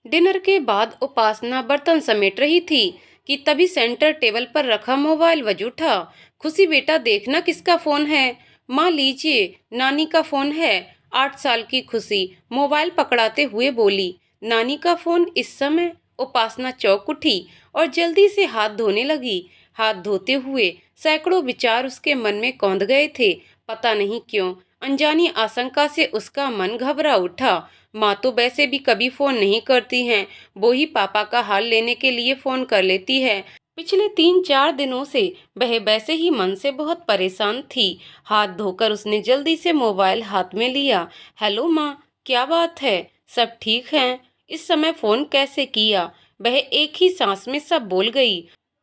Dinner के बाद उपासना बर्तन समेट रही थी कि तभी सेंटर टेबल पर रखा मोबाइल बज उठा। खुशी बेटा देखना किसका फोन है। माँ लीजिए, नानी का फोन है। 8 साल की खुशी मोबाइल पकड़ाते हुए बोली। नानी का फोन इस समय? उपासना चौंक उठी और जल्दी से हाथ धोने लगी। हाथ धोते हुए सैकड़ों विचार उसके मन में कौंध गए थे। पता नहीं क्यों अनजानी आशंका से उसका मन घबरा उठा। माँ तो वैसे भी कभी फोन नहीं करती हैं, वो ही पापा का हाल लेने के लिए फोन कर लेती है। पिछले 3-4 दिनों से वह वैसे ही मन से बहुत परेशान थी। हाथ धोकर उसने जल्दी से मोबाइल हाथ में लिया। हेलो माँ, क्या बात है? सब ठीक है? इस समय फोन कैसे किया? वह एक ही सांस में सब बोल गई।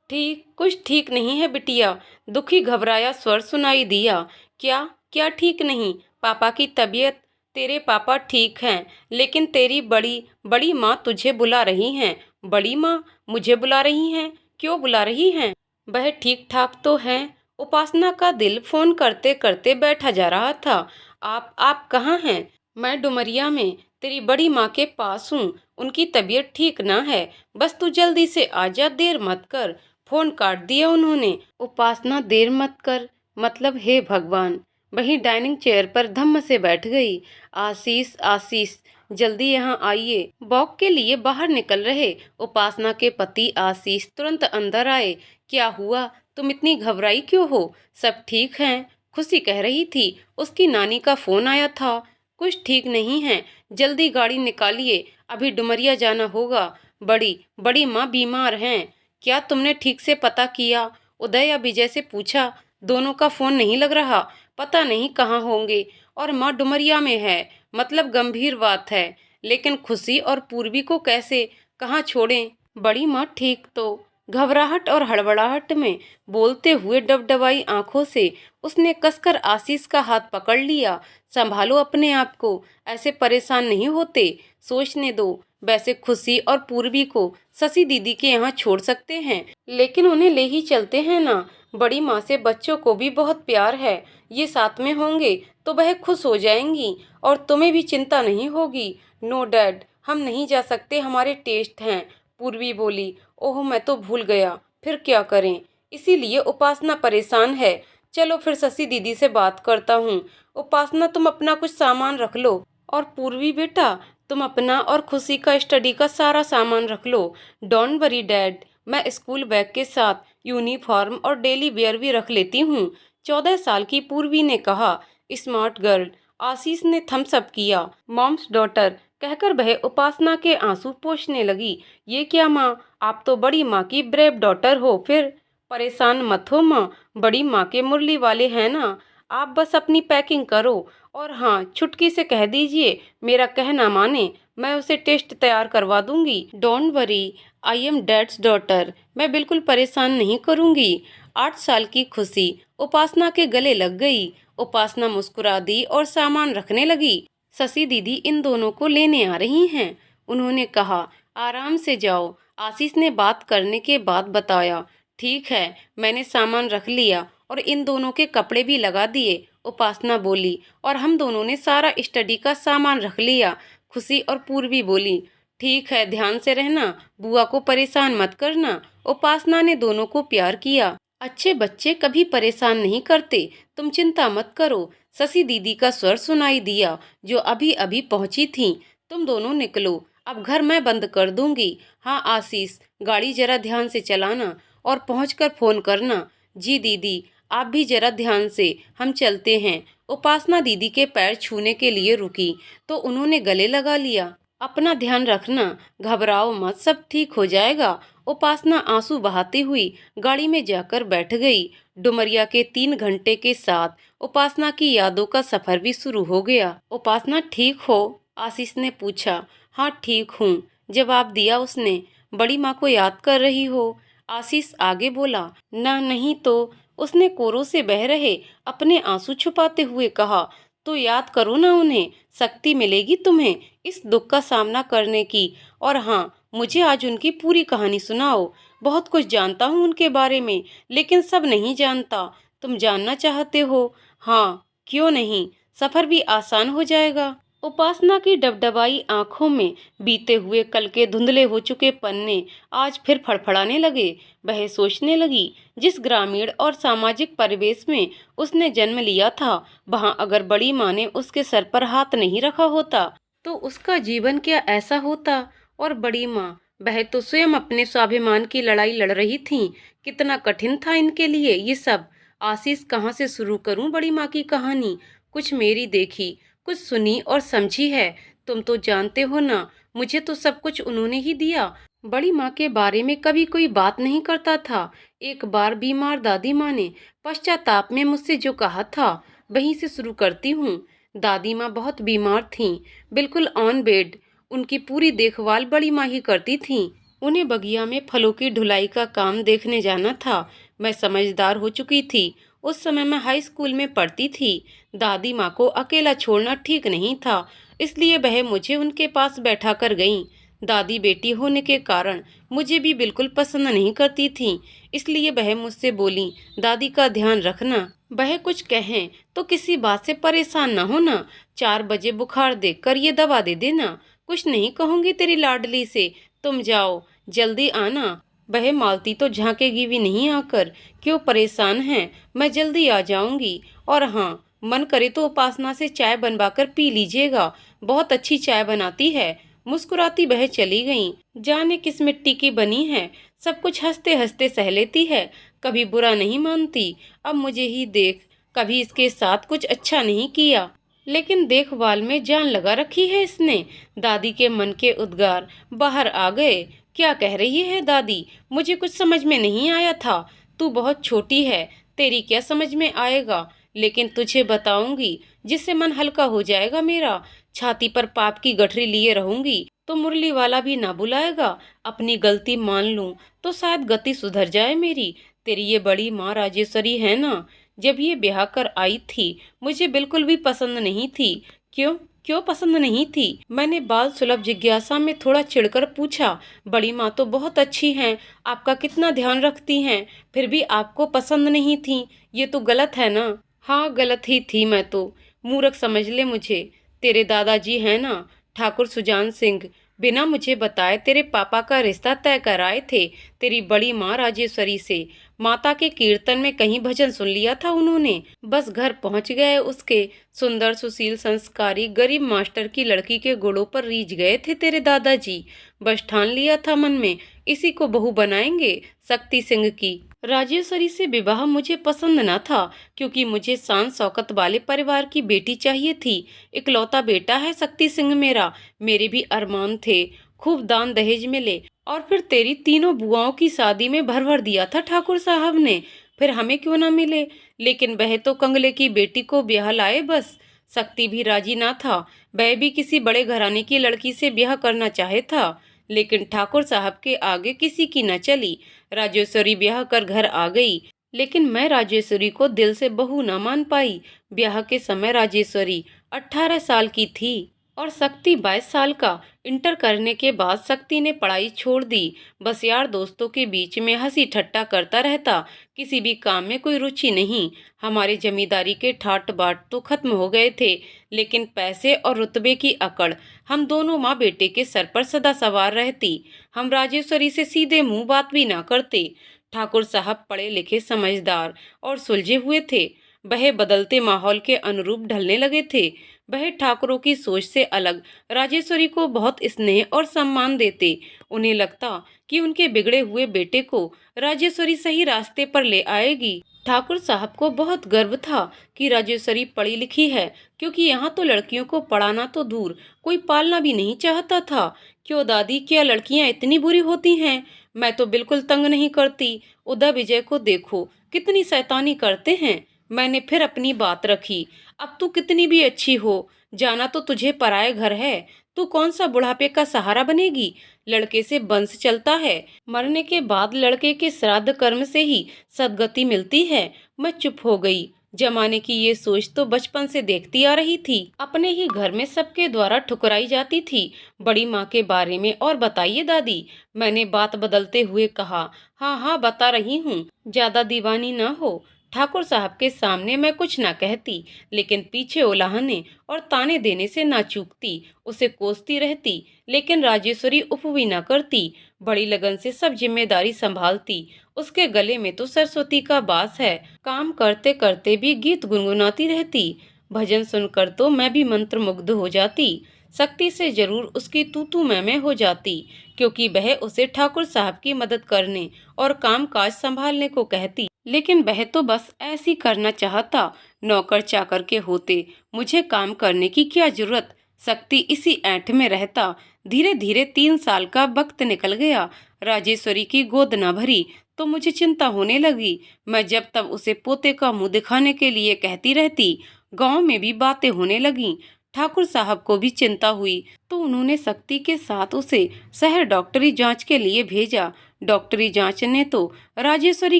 ठीक कुछ ठीक नहीं है बिटिया, दुखी घबराया स्वर सुनाई दिया। क्या क्या ठीक नहीं? पापा की तबीयत? तेरे पापा ठीक हैं, लेकिन तेरी बड़ी बड़ी माँ तुझे बुला रही हैं। बड़ी माँ मुझे बुला रही हैं? क्यों बुला रही हैं? वह ठीक ठाक तो हैं? उपासना का दिल फोन करते करते बैठा जा रहा था। आप कहाँ हैं? मैं डुमरिया में तेरी बड़ी माँ के पास हूँ। उनकी तबीयत ठीक ना है, बस तू जल्दी से आ जा, देर मत कर। फोन काट दिया उन्होंने। उपासना देर मत कर मतलब, हे भगवान। वहीं डाइनिंग चेयर पर धम्म से बैठ गई। आशीष आशीष, जल्दी यहाँ आइए। वॉक के लिए बाहर निकल रहे उपासना के पति आशीष तुरंत अंदर आए। क्या हुआ? तुम इतनी घबराई क्यों हो? सब ठीक हैं? खुशी कह रही थी उसकी नानी का फोन आया था। कुछ ठीक नहीं है, जल्दी गाड़ी निकालिए, अभी डुमरिया जाना होगा। बड़ी बड़ी माँ बीमार हैं। क्या तुमने ठीक से पता किया? उदय या विजय से पूछा? दोनों का फोन नहीं लग रहा, पता नहीं कहाँ होंगे। और माँ डुमरिया में है, मतलब गंभीर बात है। लेकिन खुशी और पूर्वी को कैसे कहाँ छोड़ें? बड़ी माँ ठीक तो? घबराहट और हड़बड़ाहट में बोलते हुए डबडबाई आंखों से उसने कसकर आशीष का हाथ पकड़ लिया। संभालो अपने आप को, ऐसे परेशान नहीं होते, सोचने दो। वैसे खुशी और पूर्वी को शशि दीदी के यहाँ छोड़ सकते हैं, लेकिन उन्हें ले ही चलते हैं ना। बड़ी माँ से बच्चों को भी बहुत प्यार है, ये साथ में होंगे तो वह खुश हो जाएंगी और तुम्हें भी चिंता नहीं होगी। नो डैड, हम नहीं जा सकते, हमारे टेस्ट हैं। पूर्वी बोली। ओह, मैं तो भूल गया, फिर क्या करें? इसीलिए उपासना परेशान है। चलो फिर शशि दीदी से बात करता हूँ। उपासना तुम अपना कुछ सामान रख लो, और पूर्वी बेटा तुम अपना और खुशी का स्टडी का सारा सामान रख लो। डोंट वरी डैड, मैं स्कूल बैग के साथ यूनिफॉर्म और डेली वेयर भी रख लेती हूँ। 14 साल की पूर्वी ने कहा। स्मार्ट गर्ल, आशीष ने थम्स अप किया। मॉम्स डॉटर कहकर वह उपासना के आंसू पोंछने लगी। ये क्या माँ, आप तो बड़ी माँ की ब्रेव डॉटर हो। फिर परेशान मत हो माँ, बड़ी माँ के मुरली वाले हैं ना। आप बस अपनी पैकिंग करो, और हाँ, छुटकी से कह दीजिए मेरा कहना माने, मैं उसे टेस्ट तैयार करवा दूंगी। Don't worry, I am dad's daughter, मैं बिल्कुल परेशान नहीं करूंगी। 8 साल की खुशी उपासना के गले लग गई। उपासना मुस्कुरा दी और सामान रखने लगी। शशि दीदी इन दोनों को लेने आ रही हैं, उन्होंने कहा। आराम से जाओ, आशीष ने बात करने के बाद बताया। ठीक है, मैंने सामान रख लिया और इन दोनों के कपड़े भी लगा दिए, उपासना बोली। और हम दोनों ने सारा स्टडी का सामान रख लिया, खुशी और पूर्वी बोली। ठीक है, ध्यान से रहना, बुआ को परेशान मत करना। उपासना ने दोनों को प्यार किया। अच्छे बच्चे कभी परेशान नहीं करते, तुम चिंता मत करो। शशि दीदी का स्वर सुनाई दिया, जो अभी अभी पहुंची थीं। तुम दोनों निकलो, अब घर मैं बंद कर दूंगी। हाँ आशीष, गाड़ी जरा ध्यान से चलाना और पहुंचकर फोन करना। जी दीदी, आप भी जरा ध्यान से, हम चलते हैं। उपासना दीदी के पैर छूने के लिए रुकी तो उन्होंने गले लगा लिया। अपना ध्यान रखना, घबराओ मत, सब ठीक हो जाएगा। उपासना आंसू बहाती हुई गाड़ी में जाकर बैठ गई। डुमरिया के 3 घंटे के साथ उपासना की यादों का सफर भी शुरू हो गया। उपासना ठीक हो? आशीष ने पूछा। हाँ ठीक हूँ, जवाब दिया उसने। बड़ी माँ को याद कर रही हो? आशीष आगे बोला। ना नहीं तो, उसने कोरों से बह रहे अपने आंसू छुपाते हुए कहा। तो याद करो ना उन्हें, शक्ति मिलेगी तुम्हें इस दुख का सामना करने की। और हाँ, मुझे आज उनकी पूरी कहानी सुनाओ। बहुत कुछ जानता हूँ उनके बारे में, लेकिन सब नहीं जानता। तुम जानना चाहते हो? हाँ, क्यों नहीं, सफर भी आसान हो जाएगा। उपासना की डबडबाई आंखों में बीते हुए कल के धुंधले हो चुके पन्ने आज फिर फड़फड़ाने लगे। वह सोचने लगी, जिस ग्रामीण और सामाजिक परिवेश में उसने जन्म लिया था, वहां अगर बड़ी माँ ने उसके सर पर हाथ नहीं रखा होता तो उसका जीवन क्या ऐसा होता। और बड़ी माँ, वह तो स्वयं अपने स्वाभिमान की लड़ाई लड़ रही थीं। कितना कठिन था इनके लिए ये सब। आशीष, कहाँ से शुरू करूं बड़ी माँ की कहानी। कुछ मेरी देखी, कुछ सुनी और समझी है। तुम तो जानते हो ना, मुझे तो सब कुछ उन्होंने ही दिया। बड़ी माँ के बारे में कभी कोई बात नहीं करता था। एक बार बीमार दादी माँ ने पश्चाताप में मुझसे जो कहा था, वहीं से शुरू करती हूँ। दादी माँ बहुत बीमार थीं, बिल्कुल ऑन बेड। उनकी पूरी देखभाल बड़ी माँ ही करती थीं। उन्हें बगिया में फलों की ढुलाई का काम देखने जाना था। मैं समझदार हो चुकी थी। उस समय मैं हाई स्कूल में पढ़ती थी। दादी माँ को अकेला छोड़ना ठीक नहीं था, इसलिए वह मुझे उनके पास बैठा कर गईं। दादी बेटी होने के कारण मुझे भी बिल्कुल पसंद नहीं करती थीं, इसलिए वह मुझसे बोली, दादी का ध्यान रखना। वह कुछ कहें तो किसी बात से परेशान न होना। 4 बजे बुखार देखकर ये दवा दे देना। कुछ नहीं कहूँगी तेरी लाडली से, तुम जाओ, जल्दी आना। वह मालती तो झांकेगी भी नहीं आकर, क्यों परेशान हैं, मैं जल्दी आ जाऊंगी। और हाँ, मन करे तो उपासना से चाय बनवाकर पी लीजिएगा, बहुत अच्छी चाय बनाती है। मुस्कुराती वह चली गईं। जाने किस मिट्टी की बनी है, सब कुछ हंसते हंसते सह लेती है, कभी बुरा नहीं मानती। अब मुझे ही देख, कभी इसके साथ कुछ अच्छा नहीं किया, लेकिन देखभाल में जान लगा रखी है इसने। दादी के मन के उद्गार बाहर आ गए। क्या कह रही है दादी, मुझे कुछ समझ में नहीं आया था। तू बहुत छोटी है, तेरी क्या समझ में आएगा, लेकिन तुझे बताऊंगी जिससे मन हल्का हो जाएगा मेरा। छाती पर पाप की गठरी लिए रहूंगी तो मुरली वाला भी ना बुलाएगा। अपनी गलती मान लूं तो शायद गति सुधर जाए मेरी। तेरी ये बड़ी माँ राजेश्वरी है ना, जब ये ब्याह कर आई थी मुझे बिल्कुल भी पसंद नहीं थी। क्यों क्यों पसंद नहीं थी? मैंने बाल सुलभ जिज्ञासा में थोड़ा चिढ़कर पूछा। बड़ी माँ तो बहुत अच्छी हैं, आपका कितना ध्यान रखती हैं, फिर भी आपको पसंद नहीं थी, ये तो गलत है ना। हाँ, गलत ही थी मैं तो, मूर्ख समझ ले मुझे। तेरे दादाजी हैं ना, ठाकुर सुजान सिंह, बिना मुझे बताए तेरे पापा का रिश्ता तय कराए थे तेरी बड़ी माँ राजेश्वरी से। माता के कीर्तन में कहीं भजन सुन लिया था उन्होंने, बस घर पहुंच गए उसके। सुंदर सुशील संस्कारी गरीब मास्टर की लड़की के गुणों पर रीझ गए थे तेरे दादाजी। बस ठान लिया था मन में, इसी को बहू बनाएंगे शक्ति सिंह की। राजेश्वरी से विवाह मुझे पसंद न था, क्योंकि मुझे शान शौकत वाले परिवार की बेटी चाहिए थी। इकलौता बेटा है शक्ति सिंह मेरा। मेरे भी अरमान थे, खूब दान दहेज मिले, और फिर तेरी तीनों बुआओं की शादी में भर भर दिया था ठाकुर साहब ने, फिर हमें क्यों ना मिले। लेकिन वह तो कंगले की बेटी को ब्याह लाए बस। शक्ति भी राजी ना था, वह भी किसी बड़े घराने की लड़की से ब्याह करना चाहे था, लेकिन ठाकुर साहब के आगे किसी की न चली। राजेश्वरी ब्याह कर घर आ गई, लेकिन मैं राजेश्वरी को दिल से बहू न मान पाई। ब्याह के समय राजेश्वरी 18 साल की थी और शक्ति 22 साल का। इंटर करने के बाद शक्ति ने पढ़ाई छोड़ दी, बस यार दोस्तों के बीच में हंसी ठट्टा करता रहता, किसी भी काम में कोई रुचि नहीं। हमारे जमींदारी के ठाट बाट तो खत्म हो गए थे, लेकिन पैसे और रुतबे की अकड़ हम दोनों माँ बेटे के सर पर सदा सवार रहती। हम राजेश्वरी से सीधे मुंह बात भी ना करते। ठाकुर साहब पढ़े लिखे, समझदार और सुलझे हुए थे। वह बदलते माहौल के अनुरूप ढलने लगे थे। वह ठाकुरों की सोच से अलग राजेश्वरी को बहुत स्नेह और सम्मान देते। उन्हें लगता कि उनके बिगड़े हुए बेटे को राजेश्वरी सही रास्ते पर ले आएगी। ठाकुर साहब को बहुत गर्व था कि राजेश्वरी पढ़ी लिखी है, क्योंकि यहाँ तो लड़कियों को पढ़ाना तो दूर, कोई पालना भी नहीं चाहता था। क्यों दादी, क्या लड़कियाँ इतनी बुरी होती हैं? मैं तो बिल्कुल तंग नहीं करती। उदय विजय को देखो, कितनी शैतानी करते हैं। मैंने फिर अपनी बात रखी, अब तू कितनी भी अच्छी हो, जाना तो तुझे पराए घर है। तू कौन सा बुढ़ापे का सहारा बनेगी? लड़के से वंश चलता है, मरने के बाद लड़के के श्राद्ध कर्म से ही सदगति मिलती है। मैं चुप हो गई। जमाने की ये सोच तो बचपन से देखती आ रही थी, अपने ही घर में सबके द्वारा ठुकराई जाती थी। बड़ी माँ के बारे में और बताइए दादी, मैंने बात बदलते हुए कहा। हाँ हाँ, बता रही हूँ, ज्यादा दीवानी ना हो। ठाकुर साहब के सामने मैं कुछ ना कहती, लेकिन पीछे उलाहने और ताने देने से ना चूकती, उसे कोसती रहती, लेकिन राजेश्वरी उफ भी ना करती, बड़ी लगन से सब जिम्मेदारी संभालती। उसके गले में तो सरस्वती का बास है, काम करते करते भी गीत गुनगुनाती रहती। भजन सुनकर तो मैं भी मंत्रमुग्ध हो जाती। शक्ति से जरूर उसकी तू मैं हो जाती, क्योंकि वह उसे ठाकुर साहब की मदद करने और काम काज संभालने को कहती। लेकिन वह तो बस ऐसी करना चाहता, नौकर चाकर के होते मुझे काम करने की क्या जरूरत। शक्ति इसी ऐंठ में रहता। धीरे धीरे 3 साल का वक्त निकल गया। राजेश्वरी की गोद न भरी तो मुझे चिंता होने लगी। मैं जब तब उसे पोते का मुंह दिखाने के लिए कहती रहती। गांव में भी बातें होने लगी। ठाकुर साहब को भी चिंता हुई तो उन्होंने शक्ति के साथ उसे शहर डॉक्टरी जांच के लिए भेजा। डॉक्टरी जांच ने तो राजेश्वरी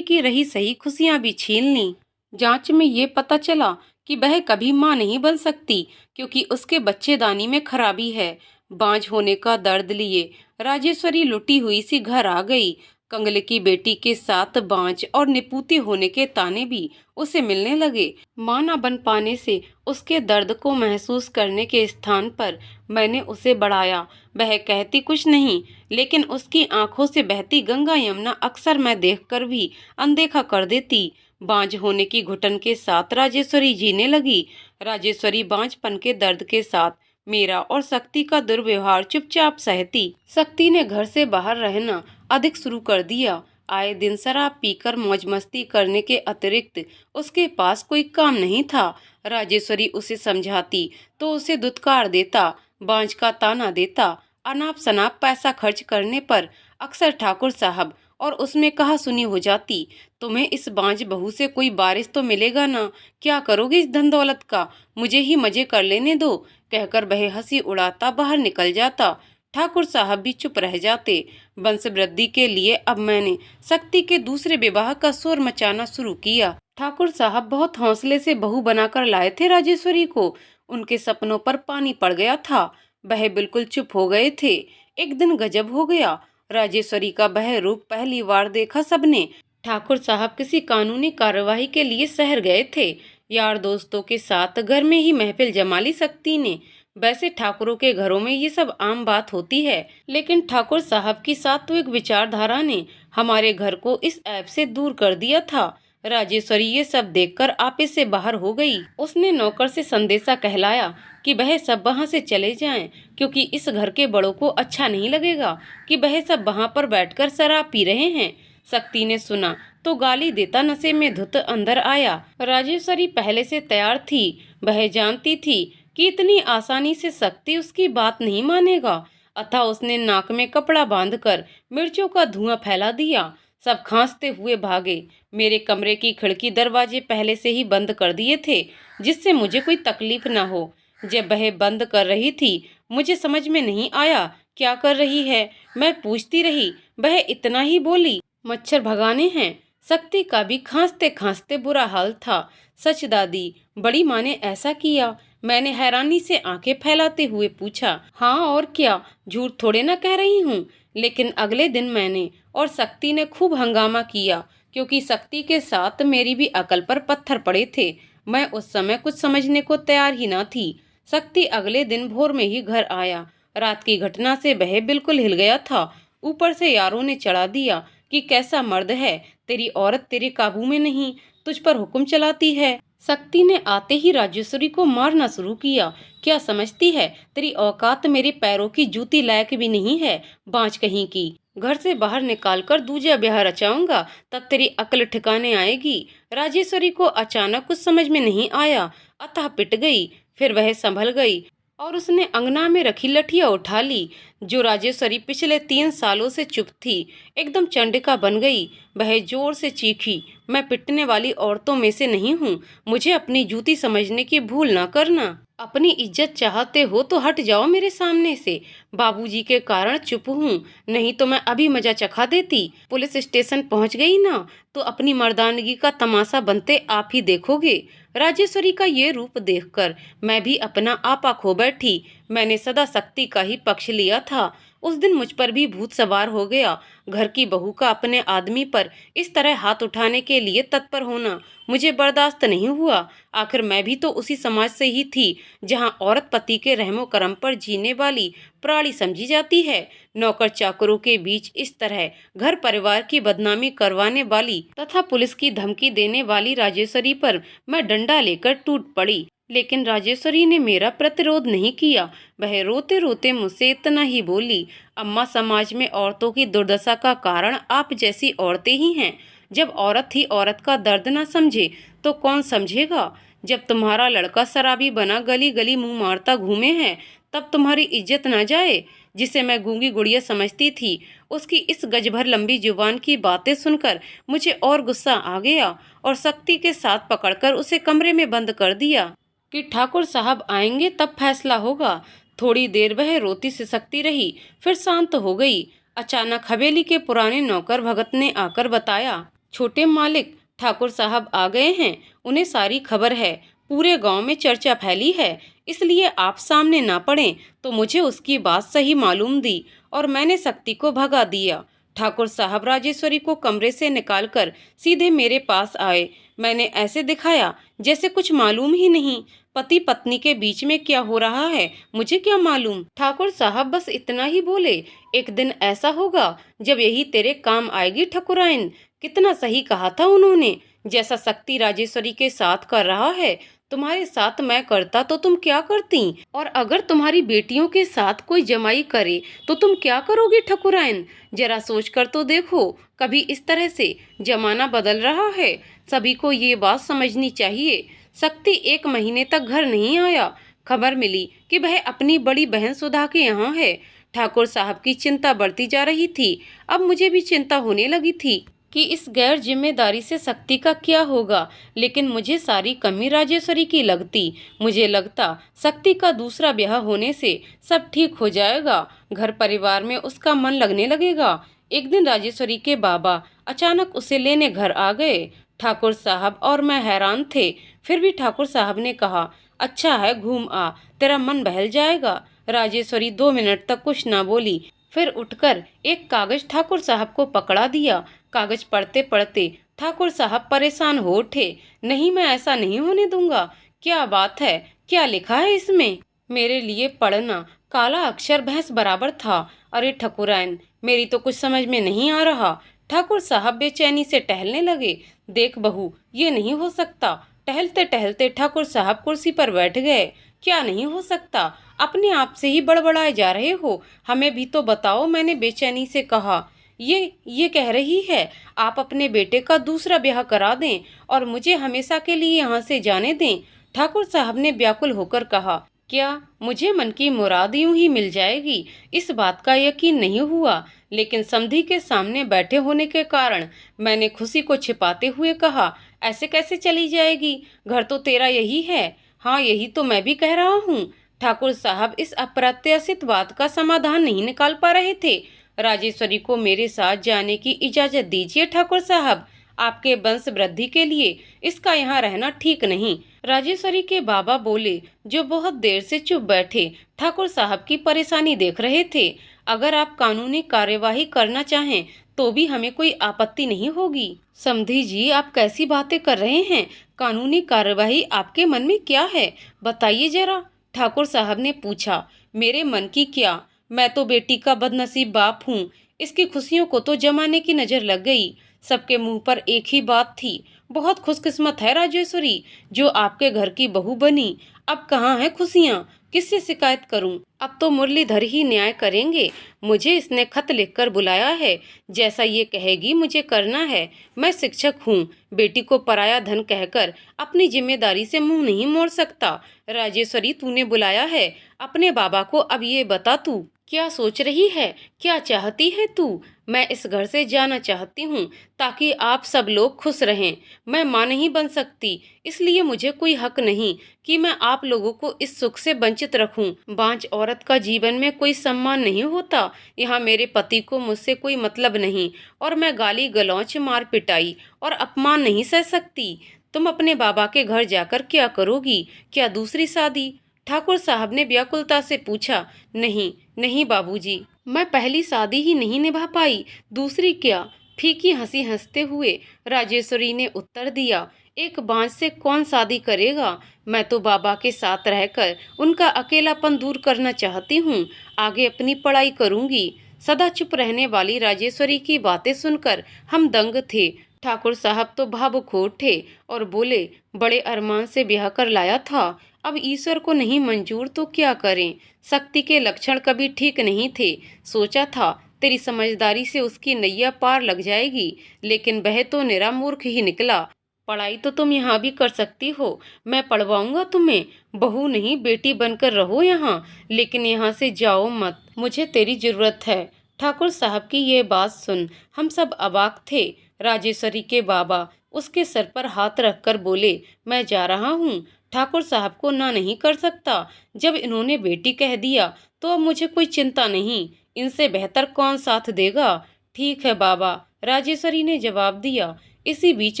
की रही सही खुशियां भी छीन ली। जांच में ये पता चला कि वह कभी मां नहीं बन सकती, क्योंकि उसके बच्चेदानी में खराबी है। बांझ होने का दर्द लिए राजेश्वरी लुटी हुई सी घर आ गई। कंगले की बेटी के साथ बांझ और निपूती होने के ताने भी उसे मिलने लगे। मां न बन पाने से उसके दर्द को महसूस करने के स्थान पर मैंने उसे बढ़ाया। वह कहती कुछ नहीं, लेकिन उसकी आंखों से बहती गंगा यमुना अक्सर मैं देखकर भी अनदेखा कर देती। बांझ होने की घुटन के साथ राजेश्वरी जीने लगी। राजेश्वरी बांझपन के दर्द के साथ मेरा और शक्ति का दुर्व्यवहार चुपचाप सहती। शक्ति ने घर से बाहर रहना अधिक शुरू कर दिया। आए दिन शराब पीकर मौज मस्ती करने के अतिरिक्त उसके पास कोई काम नहीं था। राजेश्वरी उसे समझाती तो उसे दुत्कार देता, बांझ का ताना देता। अनाप शनाप पैसा खर्च करने पर अक्सर ठाकुर साहब और उसमें कहा सुनी हो जाती। तुम्हें इस बांझ बहू से कोई बारिश तो मिलेगा ना, क्या करोगे इस धन दौलत का, मुझे ही मजे कर लेने दो, कहकर वह हंसी उड़ाता बाहर निकल जाता। ठाकुर साहब भी चुप रह जाते। वंश वृद्धि के लिए अब मैंने शक्ति के दूसरे विवाह का शोर मचाना शुरू किया। ठाकुर साहब बहुत हौसले से बहू बनाकर लाए थे राजेश्वरी को। उनके सपनों पर पानी पड़ गया था। वह बिल्कुल चुप हो गए थे। एक दिन गजब हो गया। राजेश्वरी का वह रूप पहली बार देखा सबने। ठाकुर साहब किसी कानूनी कार्यवाही के लिए शहर गए थे। यार दोस्तों के साथ घर में ही महफिल जमा ली शक्ति ने। वैसे ठाकुरों के घरों में ये सब आम बात होती है, लेकिन ठाकुर साहब की सात्विक विचारधारा ने हमारे घर को इस ऐप से दूर कर दिया था। राजेश्वरी ये सब देखकर आपे से बाहर हो गई। उसने नौकर से संदेशा कहलाया कि वह सब वहाँ से चले जाएं, क्योंकि इस घर के बड़ों को अच्छा नहीं लगेगा कि वह सब वहाँ पर बैठकर शराब पी रहे हैं। शक्ति ने सुना तो गाली देता नशे में धुत अंदर आया। राजेश्वरी पहले से तैयार थी। वह जानती थी कि इतनी आसानी से शक्ति उसकी बात नहीं मानेगा। अतः उसने नाक में कपड़ा बांधकर मिर्चों का धुआं फैला दिया। सब खांसते हुए भागे। मेरे कमरे की खिड़की दरवाजे पहले से ही बंद कर दिए थे, जिससे मुझे कोई तकलीफ न हो। जब वह बंद कर रही थी, मुझे समझ में नहीं आया क्या कर रही है। मैं पूछती रही, वह इतना ही बोली, मच्छर भगाने हैं। शक्ति का भी खांसते खांसते बुरा हाल था। सच दादी, बड़ी माँ ने ऐसा किया? मैंने हैरानी से आंखें फैलाते हुए पूछा। हाँ और क्या, झूठ थोड़े ना कह रही हूँ। लेकिन अगले दिन मैंने और शक्ति ने खूब हंगामा किया, क्योंकि शक्ति के साथ मेरी भी अकल पर पत्थर पड़े थे। मैं उस समय कुछ समझने को तैयार ही ना थी। शक्ति अगले दिन भोर में ही घर आया। रात की घटना से वह बिल्कुल हिल गया था। ऊपर से यारों ने चढ़ा दिया कि कैसा मर्द है, तेरी औरत तेरे काबू में नहीं, तुझ पर हुक्म चलाती है। शक्ति ने आते ही राजेश्वरी को मारना शुरू किया। क्या समझती है, तेरी औकात मेरे पैरों की जूती लायक भी नहीं है, बांझ कहीं की। घर से बाहर निकालकर दूजा ब्याह रचाऊंगा, तब तेरी अकल ठिकाने आएगी। राजेश्वरी को अचानक कुछ समझ में नहीं आया, अतः पिट गई। फिर वह संभल गई और उसने अंगना में रखी लठिया उठा ली। जो राजेश्वरी पिछले 3 सालों से चुप थी, एकदम चंडिका बन गई। वह जोर से चीखी, मैं पिटने वाली औरतों में से नहीं हूँ, मुझे अपनी जूती समझने की भूल ना करना। अपनी इज्जत चाहते हो तो हट जाओ मेरे सामने से। बाबूजी के कारण चुप हूँ, नहीं तो मैं अभी मजा चखा देती। पुलिस स्टेशन पहुँच गई ना तो अपनी मर्दानगी का तमाशा बनते आप ही देखोगे। राजेश्वरी का ये रूप देखकर मैं भी अपना आपा खो बैठी। मैंने सदा शक्ति का ही पक्ष लिया था। उस दिन मुझ पर भी भूत सवार हो गया। घर की बहू का अपने आदमी पर इस तरह हाथ उठाने के लिए तत्पर होना मुझे बर्दाश्त नहीं हुआ। आखिर मैं भी तो उसी समाज से ही थी जहां औरत पति के रहमो करम पर जीने वाली प्राणी समझी जाती है। नौकर चाकरों के बीच इस तरह घर परिवार की बदनामी करवाने वाली तथा पुलिस की धमकी देने वाली राजेश्वरी पर मैं डंडा लेकर टूट पड़ी। लेकिन राजेश्वरी ने मेरा प्रतिरोध नहीं किया। वह रोते रोते मुझसे इतना ही बोली, अम्मा, समाज में औरतों की दुर्दशा का कारण आप जैसी औरतें ही हैं। जब औरत ही औरत का दर्द न समझे तो कौन समझेगा। जब तुम्हारा लड़का शराबी बना गली गली मुंह मारता घूमे है तब तुम्हारी इज्जत न जाए। जिसे मैं गूंगी गुड़िया समझती थी, उसकी इस गज भर लंबी जुबान की बातें सुनकर मुझे और गुस्सा आ गया और सख्ती के साथ पकड़कर उसे कमरे में बंद कर दिया कि ठाकुर साहब आएंगे तब फैसला होगा। थोड़ी देर वह रोती सिसकती रही, फिर शांत हो गई। अचानक हवेली के पुराने नौकर भगत ने आकर बताया, छोटे मालिक, ठाकुर साहब आ गए हैं। उन्हें सारी खबर है, पूरे गांव में चर्चा फैली है, इसलिए आप सामने ना पड़ें। तो मुझे उसकी बात सही मालूम दी और मैंने सख्ती को भगा दिया। ठाकुर साहब राजेश्वरी को कमरे से निकालकर सीधे मेरे पास आए। मैंने ऐसे दिखाया जैसे कुछ मालूम ही नहीं। पति पत्नी के बीच में क्या हो रहा है मुझे क्या मालूम। ठाकुर साहब बस इतना ही बोले, एक दिन ऐसा होगा जब यही तेरे काम आएगी ठकुराइन। कितना सही कहा था उन्होंने। जैसा शक्ति राजेश्वरी के साथ कर रहा है, तुम्हारे साथ मैं करता तो तुम क्या करती। और अगर तुम्हारी बेटियों के साथ कोई जमाई करे तो तुम क्या करोगी ठकुराइन। जरा सोच कर तो देखो, कभी इस तरह से जमाना बदल रहा है। सभी को ये बात समझनी चाहिए। शक्ति 1 महीने तक घर नहीं आया। खबर मिली कि वह अपनी बड़ी बहन सुधा के यहाँ है। ठाकुर साहब की चिंता बढ़ती जा रही थी। अब मुझे भी चिंता होने लगी थी कि इस गैर जिम्मेदारी से शक्ति का क्या होगा। लेकिन मुझे सारी कमी राजेश्वरी की लगती। मुझे लगता शक्ति का दूसरा ब्याह होने से सब ठीक हो जाएगा, घर परिवार में उसका मन लगने लगेगा। एक दिन राजेश्वरी के बाबा अचानक उसे लेने घर आ गए। ठाकुर साहब और मैं हैरान थे। फिर भी ठाकुर साहब ने कहा, अच्छा है, घूम आ, तेरा मन बहल जाएगा। राजेश्वरी 2 मिनट तक कुछ ना बोली, फिर उठकर एक कागज ठाकुर साहब को पकड़ा दिया। कागज पढ़ते पढ़ते ठाकुर साहब परेशान हो उठे। नहीं, मैं ऐसा नहीं होने दूंगा। क्या बात है, क्या लिखा है इसमें। मेरे लिए पढ़ना काला अक्षर भैंस बराबर था। अरे ठकुराइन, मेरी तो कुछ समझ में नहीं आ रहा। ठाकुर साहब बेचैनी से टहलने लगे। देख बहू, ये नहीं हो सकता। टहलते टहलते ठाकुर साहब कुर्सी पर बैठ गए। क्या नहीं हो सकता, अपने आप से ही बड़बड़ाए जा रहे हो। हमें भी तो बताओ, मैंने बेचैनी से कहा। ये कह रही है आप अपने बेटे का दूसरा ब्याह करा दें और मुझे हमेशा के लिए यहाँ से जाने दें। ठाकुर साहब ने व्याकुल होकर कहा, क्या मुझे मन की मुराद यूं ही मिल जाएगी। इस बात का यकीन नहीं हुआ, लेकिन समधी के सामने बैठे होने के कारण मैंने खुशी को छिपाते हुए कहा, ऐसे कैसे चली जाएगी, घर तो तेरा यही है। हाँ, यही तो मैं भी कह रहा हूँ। ठाकुर साहब इस अप्रत्याशित बात का समाधान नहीं निकाल पा रहे थे। राजेश्वरी को मेरे साथ जाने की इजाजत दीजिए ठाकुर साहब। आपके वंश वृद्धि के लिए इसका यहाँ रहना ठीक नहीं। राजेश्वरी के बाबा बोले, जो बहुत देर से चुप बैठे ठाकुर साहब की परेशानी देख रहे थे। अगर आप कानूनी कार्यवाही करना चाहें तो भी हमें कोई आपत्ति नहीं होगी। समधी जी, आप कैसी बातें कर रहे हैं। कानूनी कार्यवाही आपके मन में क्या है, बताइए जरा। ठाकुर साहब ने पूछा, मेरे मन की क्या, मैं तो बेटी का बदनसीब बाप हूँ। इसकी खुशियों को तो जमाने की नजर लग गई। सबके मुंह पर एक ही बात थी, बहुत खुशकिस्मत है राजेश्वरी जो आपके घर की बहू बनी। अब कहाँ है खुशियाँ, किससे शिकायत करूं। अब तो मुरलीधर ही न्याय करेंगे। मुझे इसने खत लिखकर बुलाया है, जैसा ये कहेगी मुझे करना है। मैं शिक्षक हूँ, बेटी को पराया धन कहकर अपनी जिम्मेदारी से मुंह नहीं मोड़ सकता। राजेश्वरी, तूने बुलाया है अपने बाबा को, अब ये बता तू क्या सोच रही है, क्या चाहती है तू। मैं इस घर से जाना चाहती हूँ ताकि आप सब लोग खुश रहें। मैं माँ नहीं बन सकती, इसलिए मुझे कोई हक नहीं कि मैं आप लोगों को इस सुख से वंचित रखूं। बांझ औरत का जीवन में कोई सम्मान नहीं होता। यहाँ मेरे पति को मुझसे कोई मतलब नहीं और मैं गाली गलौच, मार पिटाई और अपमान नहीं सह सकती। तुम अपने बाबा के घर जाकर क्या करोगी, क्या दूसरी शादी। ठाकुर साहब ने व्याकुलता से पूछा। नहीं नहीं बाबूजी, मैं पहली शादी ही नहीं निभा पाई, दूसरी क्या? फीकी हंसी हंसते हुए राजेश्वरी ने उत्तर दिया। एक बांझ से कौन शादी करेगा? मैं तो बाबा के साथ रहकर उनका अकेलापन दूर करना चाहती हूँ। आगे अपनी पढ़ाई करूंगी। सदा चुप रहने वाली राजेश्वरी की बातें सुनकर हम दंग थे। ठाकुर साहब तो भावुक हो उठे और बोले, बड़े अरमान से ब्याह कर लाया था, अब ईश्वर को नहीं मंजूर तो क्या करें? शक्ति के लक्षण कभी ठीक नहीं थे। सोचा था तेरी समझदारी से उसकी नैया पार लग जाएगी, लेकिन वह तो निरा मूर्ख ही निकला। पढ़ाई तो तुम यहाँ भी कर सकती हो, मैं पढ़वाऊंगा तुम्हें। बहू नहीं बेटी बनकर रहो यहाँ, लेकिन यहाँ से जाओ मत, मुझे तेरी जरूरत है। ठाकुर साहब की ये बात सुन हम सब अबाक थे। राजेश्वरी के बाबा उसके सर पर हाथ रखकर बोले, मैं जा रहा हूँ। ठाकुर साहब को ना नहीं कर सकता। जब इन्होंने बेटी कह दिया तो अब मुझे कोई चिंता नहीं, इनसे बेहतर कौन साथ देगा। ठीक है बाबा, राजेश्वरी ने जवाब दिया। इसी बीच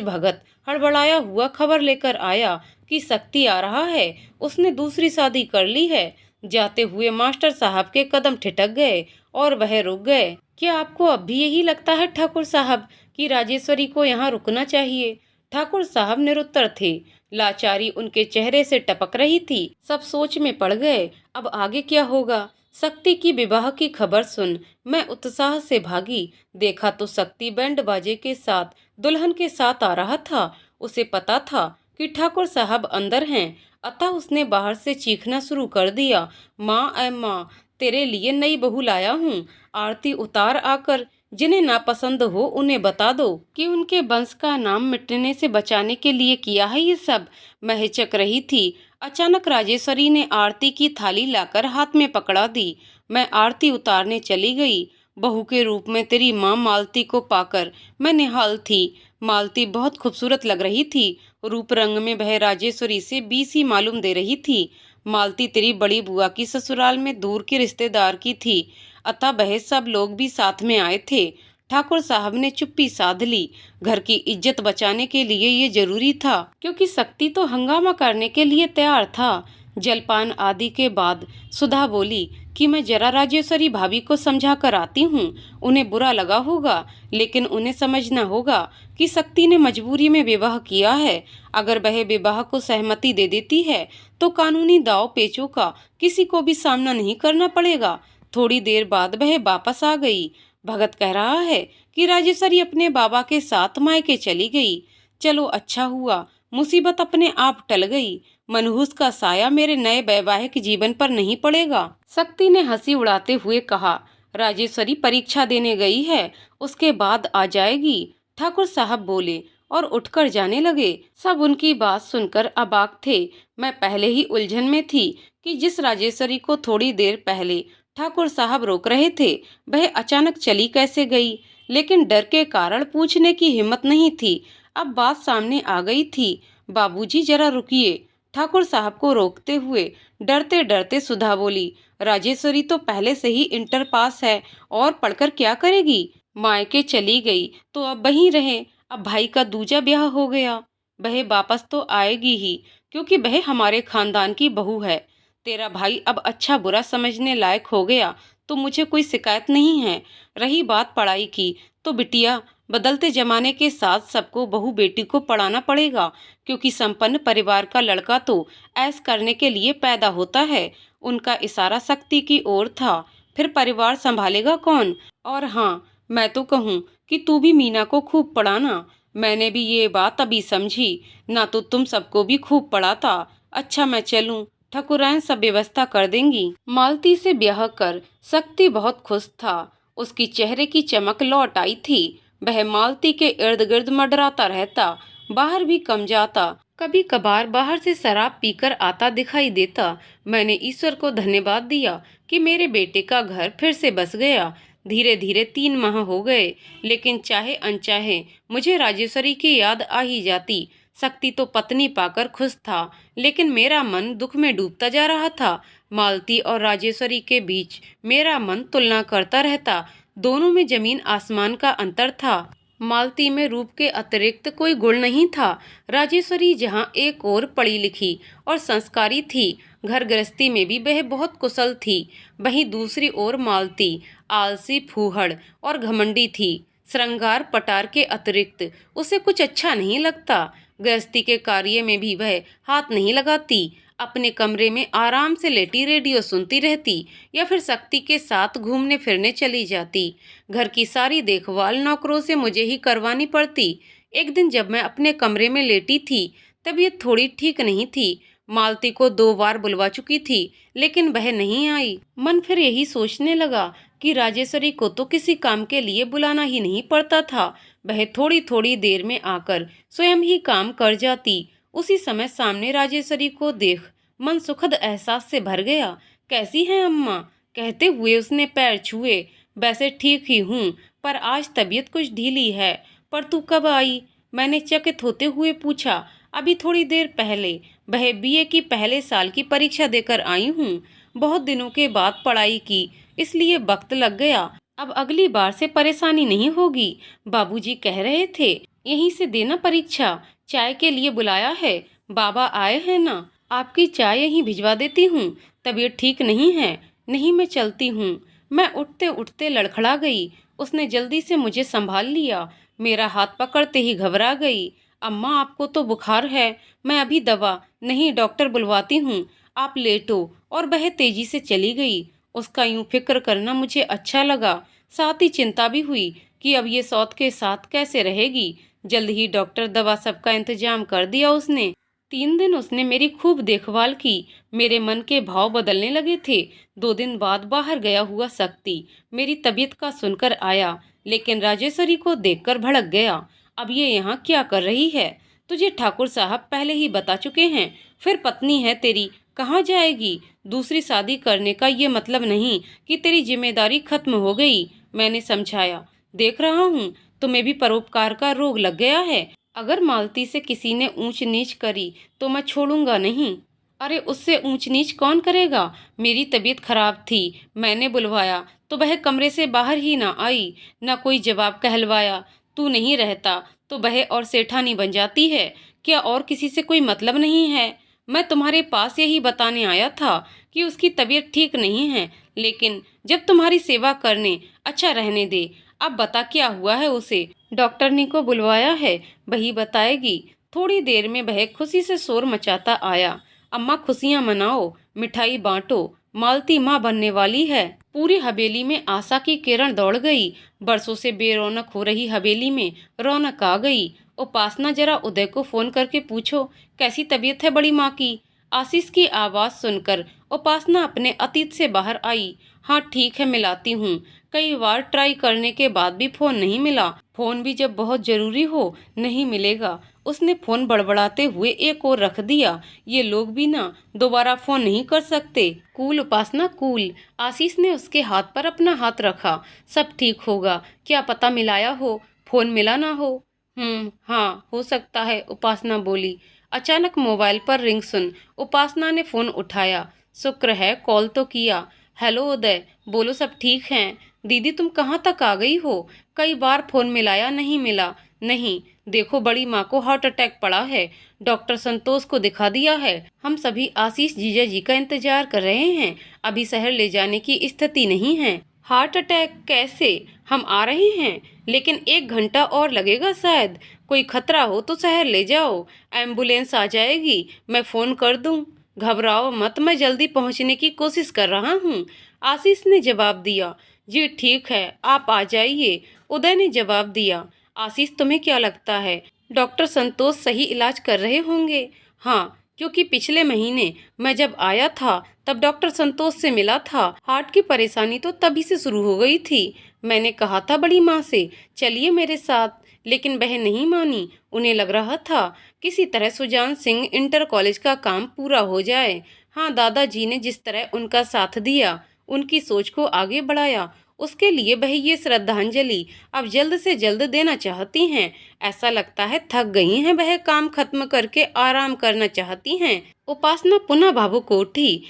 भगत हड़बड़ाया हुआ खबर लेकर आया कि शक्ति आ रहा है, उसने दूसरी शादी कर ली है। जाते हुए मास्टर साहब के कदम ठिठक गए और वह रुक गए। क्या आपको अब भी यही लगता है ठाकुर साहब कि राजेश्वरी को यहाँ रुकना चाहिए? ठाकुर साहब निरुत्तर थे। लाचारी उनके चेहरे से टपक रही थी। सब सोच में पड़ गए, अब आगे क्या होगा। शक्ति की विवाह की खबर सुन मैं उत्साह से भागी। देखा तो शक्ति बैंड बाजे के साथ दुल्हन के साथ आ रहा था। उसे पता था कि ठाकुर साहब अंदर हैं, अतः उसने बाहर से चीखना शुरू कर दिया, माँ ऐ माँ, तेरे लिए नई बहू लाया हूँ। आरती उतार आकर, जिन्हें नापसंद हो उन्हें बता दो कि उनके वंश का नाम मिटने से बचाने के लिए किया है ये सब। मैं हिचक रही थी। अचानक राजेश्वरी ने आरती की थाली लाकर हाथ में पकड़ा दी। मैं आरती उतारने चली गई। बहू के रूप में तेरी माँ मालती को पाकर मैं निहाल थी। मालती बहुत खूबसूरत लग रही थी। रूप रंग में वह राजेश्वरी से 20 ही मालूम दे रही थी। मालती तेरी बड़ी बुआ की ससुराल में दूर की रिश्तेदार की थी, अतः वह सब लोग भी साथ में आए थे। ठाकुर साहब ने चुप्पी साध ली। घर की इज्जत बचाने के लिए ये जरूरी था, क्योंकि शक्ति तो हंगामा करने के लिए तैयार था। जलपान आदि के बाद सुधा बोली कि मैं जरा राजेश्वरी भाभी को समझा कर आती हूँ। उन्हें बुरा लगा होगा, लेकिन उन्हें समझना होगा कि शक्ति ने मजबूरी में विवाह किया है। अगर वह विवाह को सहमति दे देती है तो कानूनी दाव पेचों का किसी को भी सामना नहीं करना पड़ेगा। थोड़ी देर बाद वह वापस आ गई। भगत कह रहा है कि राजेश्वरी अपने बाबा के साथ मायके चली गई। चलो अच्छा हुआ, मुसीबत अपने आप टल गई। मनहूस का साया मेरे नए वैवाहिक जीवन पर नहीं पड़ेगा। शक्ति ने हंसी उड़ाते हुए कहा, राजेश्वरी परीक्षा देने गई है, उसके बाद आ जाएगी। ठाकुर साहब बोले और उठकर जाने लगे। सब उनकी बात सुनकर अबाक थे। मैं पहले ही उलझन में थी कि जिस राजेश्वरी को थोड़ी देर पहले ठाकुर साहब रोक रहे थे, वह अचानक चली कैसे गई। लेकिन डर के कारण पूछने की हिम्मत नहीं थी। अब बात सामने आ गई थी। बाबूजी जरा रुकिए। ठाकुर साहब को रोकते हुए डरते डरते सुधा बोली, राजेश्वरी तो पहले से ही इंटर पास है और पढ़कर क्या करेगी। मायके चली गई तो अब वहीं रहे। अब भाई का दूजा ब्याह हो गया, वह वापस तो आएगी ही, क्योंकि वह हमारे खानदान की बहू है। तेरा भाई अब अच्छा बुरा समझने लायक हो गया तो मुझे कोई शिकायत नहीं है। रही बात पढ़ाई की, तो बिटिया, बदलते जमाने के साथ सबको बहू बेटी को पढ़ाना पड़ेगा, क्योंकि संपन्न परिवार का लड़का तो ऐश करने के लिए पैदा होता है। उनका इशारा शक्ति की ओर था। फिर परिवार संभालेगा कौन? और हाँ, मैं तो कहूँ कि तू भी मीना को खूब पढ़ाना। मैंने भी ये बात अभी समझी, ना तो तुम सबको भी खूब पढ़ाता। अच्छा मैं चलूं, ठाकुराइन सब व्यवस्था कर देंगी। मालती से ब्याह कर शक्ति बहुत खुश था। उसकी चेहरे की चमक लौट आई थी। वह मालती के इर्द गिर्द मंडराता रहता, बाहर भी कम जाता। कभी कभार बाहर से शराब पीकर आता दिखाई देता। मैंने ईश्वर को धन्यवाद दिया कि मेरे बेटे का घर फिर से बस गया। धीरे धीरे 3 माह हो गए, लेकिन चाहे अनचाहे मुझे राजेश्वरी की याद आ ही जाती। शक्ति तो पत्नी पाकर खुश था, लेकिन मेरा मन दुख में डूबता जा रहा था। मालती और राजेश्वरी के बीच मेरा मन तुलना करता रहता। दोनों में जमीन आसमान का अंतर था। मालती में रूप के अतिरिक्त कोई गुण नहीं था। राजेश्वरी जहाँ एक ओर पढ़ी लिखी और संस्कारी थी, घर गृहस्थी में भी वह बहुत कुशल थी, वहीं दूसरी ओर मालती आलसी, फूहड़ और घमंडी थी। श्रृंगार पटार के अतिरिक्त उसे कुछ अच्छा नहीं लगता। गृहस्थी के कार्य में भी वह हाथ नहीं लगाती। अपने कमरे में आराम से लेटी रेडियो सुनती रहती या फिर शक्ति के साथ घूमने फिरने चली जाती। घर की सारी देखभाल नौकरों से मुझे ही करवानी पड़ती। एक दिन जब मैं अपने कमरे में लेटी थी, तबीयत थोड़ी ठीक नहीं थी। मालती को 2 बार बुलवा चुकी थी, लेकिन वह नहीं आई। मन फिर यही सोचने लगा कि राजेश्वरी को तो किसी काम के लिए बुलाना ही नहीं पड़ता था, वह थोड़ी थोड़ी देर में आकर स्वयं ही काम कर जाती। उसी समय सामने राजेश्वरी को देख मन सुखद एहसास से भर गया। कैसी हैं अम्मा? कहते हुए उसने पैर छुए। वैसे ठीक ही हूँ, पर आज तबीयत कुछ ढीली है। पर तू कब आई? मैंने चकित होते हुए पूछा। अभी थोड़ी देर पहले। वह बीए की पहले साल की परीक्षा देकर आई हूँ। बहुत दिनों के बाद पढ़ाई की, इसलिए वक्त लग गया। अब अगली बार से परेशानी नहीं होगी। बाबूजी कह रहे थे यहीं से देना परीक्षा। चाय के लिए बुलाया है, बाबा आए हैं ना। आपकी चाय यहीं भिजवा देती हूँ। तबीयत ठीक नहीं है। नहीं, मैं चलती हूँ। मैं उठते उठते लड़खड़ा गई। उसने जल्दी से मुझे संभाल लिया। मेरा हाथ पकड़ते ही घबरा गई। अम्मा, आपको तो बुखार है। मैं अभी दवा नहीं, डॉक्टर बुलवाती हूँ। आप लेटो। और वह तेजी से चली गई। उसका यूं फिक्र करना मुझे अच्छा लगा, साथ ही चिंता भी हुई कि अब ये सौत के साथ कैसे रहेगी। जल्द ही डॉक्टर दवा सबका इंतजाम कर दिया उसने। 3 दिन उसने मेरी खूब देखभाल की। मेरे मन के भाव बदलने लगे थे। 2 दिन बाद बाहर गया हुआ शक्ति मेरी तबीयत का सुनकर आया, लेकिन राजेश्वरी को देखकर भड़क गया। अब ये यहाँ क्या कर रही है? तुझे ठाकुर साहब पहले ही बता चुके हैं। फिर पत्नी है तेरी, कहाँ जाएगी? दूसरी शादी करने का ये मतलब नहीं कि तेरी जिम्मेदारी खत्म हो गई। मैंने समझाया। देख रहा हूँ तुम्हें भी परोपकार का रोग लग गया है। अगर मालती से किसी ने ऊंच नीच करी तो मैं छोड़ूंगा नहीं। अरे, उससे ऊंच नीच कौन करेगा? मेरी तबीयत खराब थी, मैंने बुलवाया तो वह कमरे से बाहर ही ना आई, ना कोई जवाब कहलवाया। तू नहीं रहता तो वह और सेठानी बन जाती है क्या? और किसी से कोई मतलब नहीं है? मैं तुम्हारे पास यही बताने आया था कि उसकी तबीयत ठीक नहीं है, लेकिन जब तुम्हारी सेवा करने, अच्छा रहने दे। अब बता क्या हुआ है उसे? डॉक्टरनी को बुलवाया है, वही बताएगी। थोड़ी देर में वह खुशी से शोर मचाता आया। अम्मा, खुशियां मनाओ, मिठाई बांटो, मालती माँ बनने वाली है। पूरी हवेली में आशा की किरण दौड़ गई। बरसों से बेरौनक हो रही हवेली में रौनक आ गई। उपासना, जरा उदय को फोन करके पूछो कैसी तबीयत है बड़ी माँ की। आशीष की आवाज सुनकर उपासना अपने अतीत से बाहर आई। हाँ ठीक है, मिलाती हूँ। कई बार ट्राई करने के बाद भी फोन नहीं मिला। फोन भी जब बहुत जरूरी हो नहीं मिलेगा। उसने फोन बड़बड़ाते हुए एक और रख दिया। ये लोग भी ना दोबारा फोन नहीं कर सकते। कूल उपासना, कूल। आशीष ने उसके हाथ पर अपना हाथ रखा। सब ठीक होगा, क्या पता मिलाया हो, फोन मिला ना हो। हाँ, हो सकता है, उपासना बोली। अचानक मोबाइल पर रिंग सुन उपासना ने फोन उठाया। शुक्र है कॉल तो किया। हेलो उदय, बोलो सब ठीक हैं। दीदी, तुम कहाँ तक आ गई हो? कई बार फोन मिलाया, नहीं मिला। नहीं, देखो बड़ी माँ को हार्ट अटैक पड़ा है। डॉक्टर संतोष को दिखा दिया है। हम सभी आशीष जीजा जी का इंतजार कर रहे हैं। अभी शहर ले जाने की स्थिति नहीं है। हार्ट अटैक कैसे? हम आ रहे हैं, लेकिन 1 घंटा और लगेगा शायद। कोई खतरा हो तो शहर ले जाओ, एम्बुलेंस आ जाएगी, मैं फोन कर दूं। घबराओ मत, मैं जल्दी पहुंचने की कोशिश कर रहा हूं। आशीष ने जवाब दिया। जी ठीक है, आप आ जाइए, उदय ने जवाब दिया। आशीष, तुम्हें क्या लगता है डॉक्टर संतोष सही इलाज कर रहे होंगे? हाँ, क्योंकि पिछले महीने मैं जब आया था तब डॉक्टर संतोष से मिला था। हार्ट की परेशानी तो तभी से शुरू हो गई थी। मैंने कहा था बड़ी माँ से चलिए मेरे साथ, लेकिन वह नहीं मानी। उन्हें लग रहा था किसी तरह सुजान सिंह इंटर कॉलेज का काम पूरा हो जाए। हाँ, दादाजी ने जिस तरह उनका साथ दिया, उनकी सोच को आगे बढ़ाया, उसके लिए वह ये श्रद्धांजलि अब जल्द से जल्द देना चाहती हैं। ऐसा लगता है थक गई हैं वह, काम खत्म करके आराम करना चाहती हैं। उपासना पुनः भावुक उठी।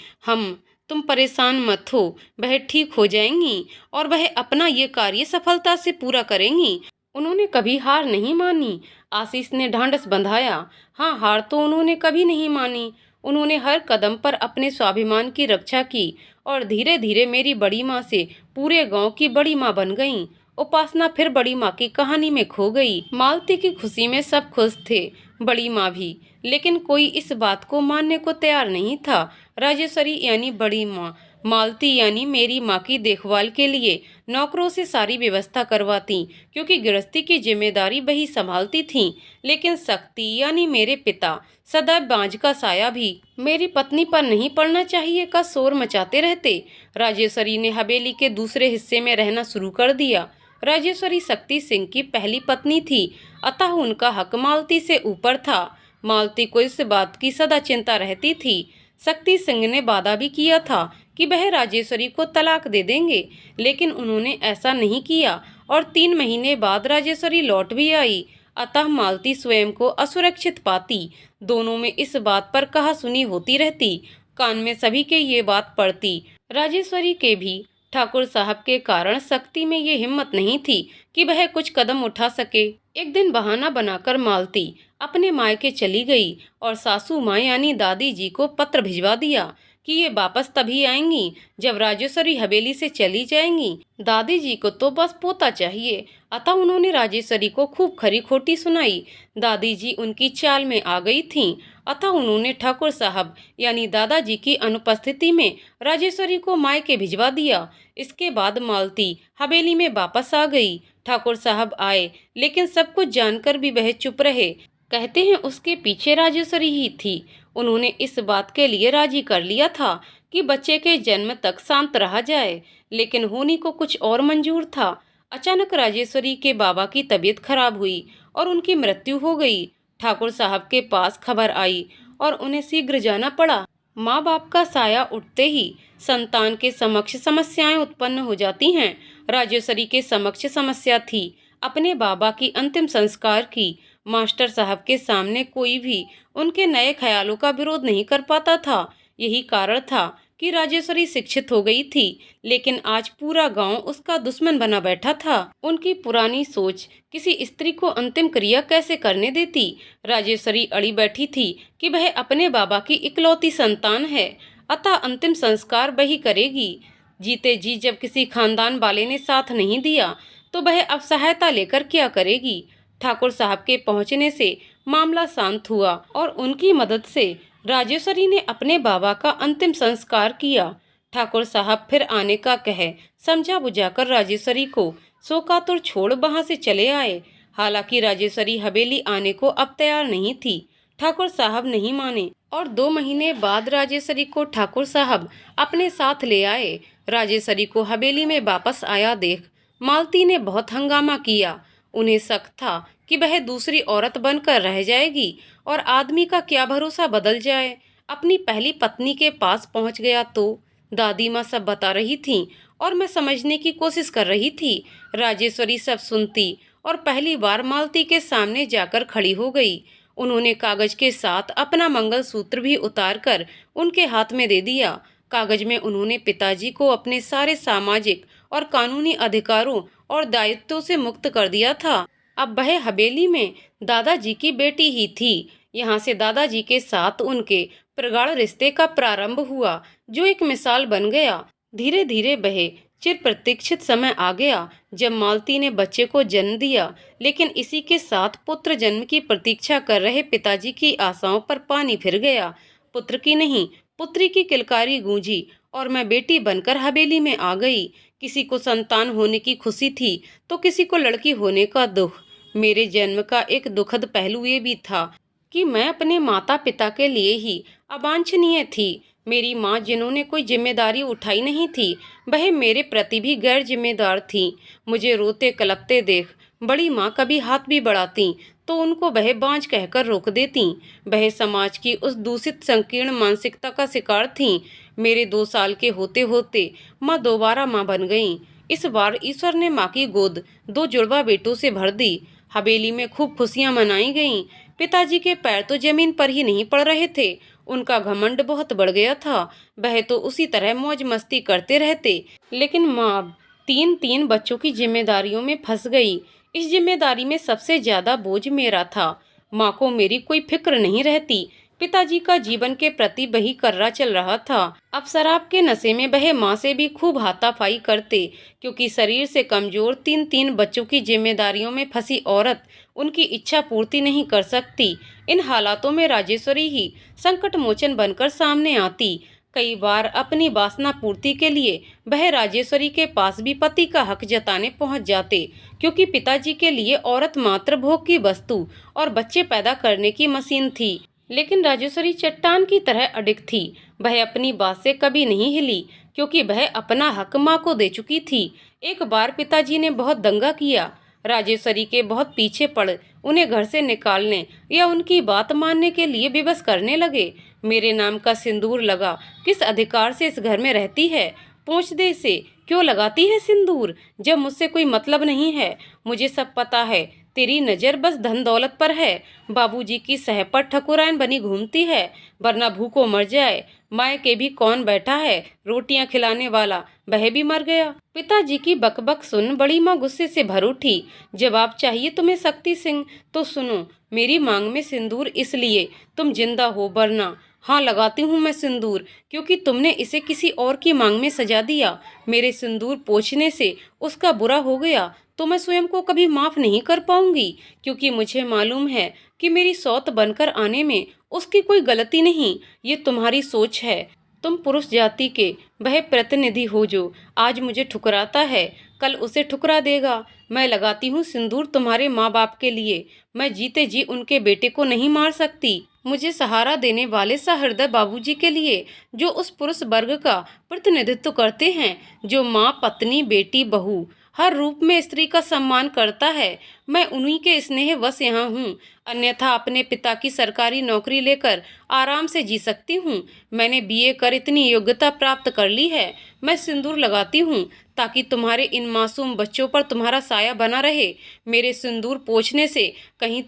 तुम परेशान मत हो, वह ठीक हो जाएंगी और वह अपना ये कार्य सफलता से पूरा करेंगी। उन्होंने कभी हार नहीं मानी। आशीष ने ढांढस बंधाया। हाँ, हार तो उन्होंने कभी नहीं मानी। उन्होंने हर कदम पर अपने स्वाभिमान की रक्षा की और धीरे धीरे मेरी बड़ी माँ से पूरे गांव की बड़ी माँ बन गईं। उपासना फिर बड़ी माँ की कहानी में खो गई। मालती की खुशी में सब खुश थे, बड़ी माँ भी, लेकिन कोई इस बात को मानने को तैयार नहीं था। राजेश्वरी यानी बड़ी माँ, मालती यानी मेरी माँ की देखभाल के लिए नौकरों से सारी व्यवस्था करवाती, क्योंकि गृहस्थी की जिम्मेदारी वही संभालती थीं। लेकिन शक्ति यानी मेरे पिता सदैव बांझ का साया भी मेरी पत्नी पर नहीं पड़ना चाहिए का शोर मचाते रहते। राजेश्वरी ने हवेली के दूसरे हिस्से में रहना शुरू कर दिया। राजेश्वरी शक्ति सिंह की पहली पत्नी थी, अतः उनका हक मालती से ऊपर था। मालती को इस बात की सदा चिंता रहती थी। शक्ति सिंह ने वादा भी किया था कि वह राजेश्वरी को तलाक दे देंगे, लेकिन उन्होंने ऐसा नहीं किया और 3 महीने बाद राजेश्वरी लौट भी आई। अतः मालती स्वयं को असुरक्षित पाती। दोनों में इस बात पर कहा सुनी होती रहती। कान में सभी के ये बात पड़ती, राजेश्वरी के भी। ठाकुर साहब के कारण शक्ति में ये हिम्मत नहीं थी कि वह कुछ कदम उठा सके। एक दिन बहाना बनाकर मालती अपने मायके चली गई और सासू माँ यानी दादी जी को पत्र भिजवा दिया कि ये वापस तभी आएंगी जब राजेश्वरी हवेली से चली जाएंगी। दादी जी को तो बस पोता चाहिए, अतः उन्होंने राजेश्वरी को खूब खरी खोटी सुनाई। दादी जी उनकी चाल में आ गई थीं, अतः उन्होंने ठाकुर साहब यानी दादाजी की अनुपस्थिति में राजेश्वरी को मायके भिजवा दिया। इसके बाद मालती हवेली में वापस आ गई। ठाकुर साहब आए, लेकिन सब कुछ जानकर भी वह चुप रहे। कहते हैं उसके पीछे राजेश्वरी ही थी। उन्होंने इस बात के लिए राजी कर लिया था कि बच्चे के जन्म तक शांत रहा जाए, लेकिन होनी को कुछ और मंजूर था। अचानक राजेश्वरी के बाबा की तबीयत खराब हुई और उनकी मृत्यु हो गई। ठाकुर साहब के पास खबर आई और उन्हें शीघ्र जाना पड़ा। माँ बाप का साया उठते ही संतान के समक्ष समस्याएं उत्पन्न हो जाती हैं। राजेश्वरी के समक्ष समस्या थी अपने बाबा की अंतिम संस्कार की। मास्टर साहब के सामने कोई भी उनके नए ख्यालों का विरोध नहीं कर पाता था। यही कारण था कि राजेश्वरी शिक्षित हो गई थी, लेकिन आज पूरा गांव उसका दुश्मन बना बैठा था। उनकी पुरानी सोच किसी स्त्री को अंतिम क्रिया कैसे करने देती। राजेश्वरी अड़ी बैठी थी कि वह अपने बाबा की इकलौती संतान है, अतः अंतिम संस्कार वही करेगी। जीते जी जब किसी खानदान वाले ने साथ नहीं दिया, तो वह अब सहायता लेकर क्या करेगी। ठाकुर साहब के पहुंचने से मामला शांत हुआ और उनकी मदद से राजेश्वरी ने अपने बाबा का अंतिम संस्कार किया। ठाकुर साहब फिर आने का कहे समझा बुझाकर राजेश्वरी को शोकातुर छोड़ वहां से चले आए। हालांकि राजेश्वरी हवेली आने को अब तैयार नहीं थी। ठाकुर साहब नहीं माने और 2 महीने बाद राजेश्वरी को ठाकुर साहब अपने साथ ले आए। राजेश्वरी को हवेली में वापस आया देख मालती ने बहुत हंगामा किया। उन्हें शक था कि वह दूसरी औरत बनकर रह जाएगी और आदमी का क्या भरोसा बदल जाए। अपनी पहली पत्नी के पास पहुंच गया तो दादी माँ सब बता रही थीं और मैं समझने की कोशिश कर रही थी। राजेश्वरी सब सुनती और पहली बार मालती के सामने जाकर खड़ी हो गई। उन्होंने कागज के साथ अपना मंगलसूत्र भी उतार कर उनके हाथ में दे दिया। कागज में उन्होंने पिताजी को अपने सारे सामाजिक और कानूनी अधिकारों और दायित्वों से मुक्त कर दिया था। अब वह हवेली में दादाजी की बेटी ही थी। यहाँ से दादाजी के साथ उनके प्रगाढ़ रिश्ते का प्रारंभ हुआ, जो एक मिसाल बन गया। धीरे धीरे वह चिर प्रतीक्षित समय आ गया जब मालती ने बच्चे को जन्म दिया, लेकिन इसी के साथ पुत्र जन्म की प्रतीक्षा कर रहे पिताजी की आशाओं पर पानी फिर गया। पुत्र की नहीं, पुत्री की किलकारी गूंजी और मैं बेटी बनकर हवेली में आ गई। किसी को संतान होने की खुशी थी तो किसी को लड़की होने का दुख। मेरे जन्म का एक दुखद पहलू ये भी था कि मैं अपने माता पिता के लिए ही अवांछनीय थी। मेरी माँ जिन्होंने कोई जिम्मेदारी उठाई नहीं थी, वह मेरे प्रति भी गैर जिम्मेदार थी। मुझे रोते कलपते देख बड़ी माँ कभी हाथ भी बढ़ाती तो उनको वह बांझ कहकर रोक देती। वह समाज की उस दूषित संकीर्ण मानसिकता का शिकार थीं। मेरे 2 साल के होते होते माँ दोबारा माँ बन गईं। इस बार ईश्वर ने माँ की गोद 2 जुड़वा बेटों से भर दी। हवेली में खूब खुशियां मनाई गईं। पिताजी के पैर तो जमीन पर ही नहीं पड़ रहे थे। उनका घमंड बहुत बढ़ गया था। वह तो उसी तरह मौज मस्ती करते रहते, लेकिन माँ अब 3 बच्चों की जिम्मेदारियों में फंस गई। इस जिम्मेदारी में सबसे ज्यादा बोझ मेरा था। माँ को मेरी कोई फिक्र नहीं रहती। पिताजी का जीवन के प्रति वही कर्रा चल रहा था। अब शराब के नशे में वह माँ से भी खूब हाथापाई करते, क्योंकि शरीर से कमजोर तीन तीन बच्चों की जिम्मेदारियों में फंसी औरत उनकी इच्छा पूर्ति नहीं कर सकती। इन हालातों में राजेश्वरी ही संकट मोचन बनकर सामने आती। कई बार अपनी वासना पूर्ति के लिए वह राजेश्वरी के पास भी पति का हक जताने पहुंच जाते, क्योंकि पिताजी के लिए औरत मात्र भोग की वस्तु और बच्चे पैदा करने की मशीन थी। लेकिन राजेश्वरी चट्टान की तरह अडिग थी। वह अपनी बात से कभी नहीं हिली, क्योंकि वह अपना हक माँ को दे चुकी थी। एक बार पिताजी ने बहुत दंगा किया। राजेश्वरी के बहुत पीछे पड़ उन्हें घर से निकालने या उनकी बात मानने के लिए विवश करने लगे। मेरे नाम का सिंदूर लगा, किस अधिकार से इस घर में रहती है? पूछ दे इसे, क्यों लगाती है सिंदूर जब मुझसे कोई मतलब नहीं है? मुझे सब पता है। तेरी नजर बस धन दौलत पर है। बाबूजी की सहपट ठकुराइन बनी घूमती है, वरना भूखों मर जाए। माए के भी कौन बैठा है रोटियां खिलाने वाला, वह भी मर गया। पिताजी की बकबक सुन बड़ी माँ गुस्से से भर उठी। जवाब चाहिए तुम्हें शक्ति सिंह? तो सुनो, मेरी मांग में सिंदूर इसलिए तुम जिंदा हो, वरना हाँ लगाती हूँ मैं सिंदूर, क्योंकि तुमने इसे किसी और की मांग में सजा दिया। मेरे सिंदूर पोंछने से उसका बुरा हो गया तो मैं स्वयं को कभी माफ नहीं कर पाऊंगी, क्योंकि मुझे मालूम है कि मेरी सौत बनकर आने में उसकी कोई गलती नहीं। ये तुम्हारी सोच है। तुम पुरुष जाति के वह प्रतिनिधि हो जो आज मुझे ठुकराता है, कल उसे ठुकरा देगा। मैं लगाती हूँ सिंदूर तुम्हारे माँ बाप के लिए। मैं जीते जी उनके बेटे को नहीं मार सकती। मुझे सहारा देने वाले सहृदय बाबूजी के लिए, जो उस पुरुष वर्ग का प्रतिनिधित्व करते हैं, जो माँ, पत्नी, बेटी, बहू, हर रूप में स्त्री का सम्मान करता है। मैं उन्हीं के स्नेह वश यहाँ हूँ, अन्यथा अपने पिता की सरकारी नौकरी लेकर आराम से जी सकती हूँ। मैंने बीए कर इतनी योग्यता प्राप्त कर ली है। मैं सिंदूर लगाती हूँ ताकि तुम्हारे इन मासूम बच्चों पर तुम्हारा साया बना रहे। मेरे सिंदूर पोंछने से कहीं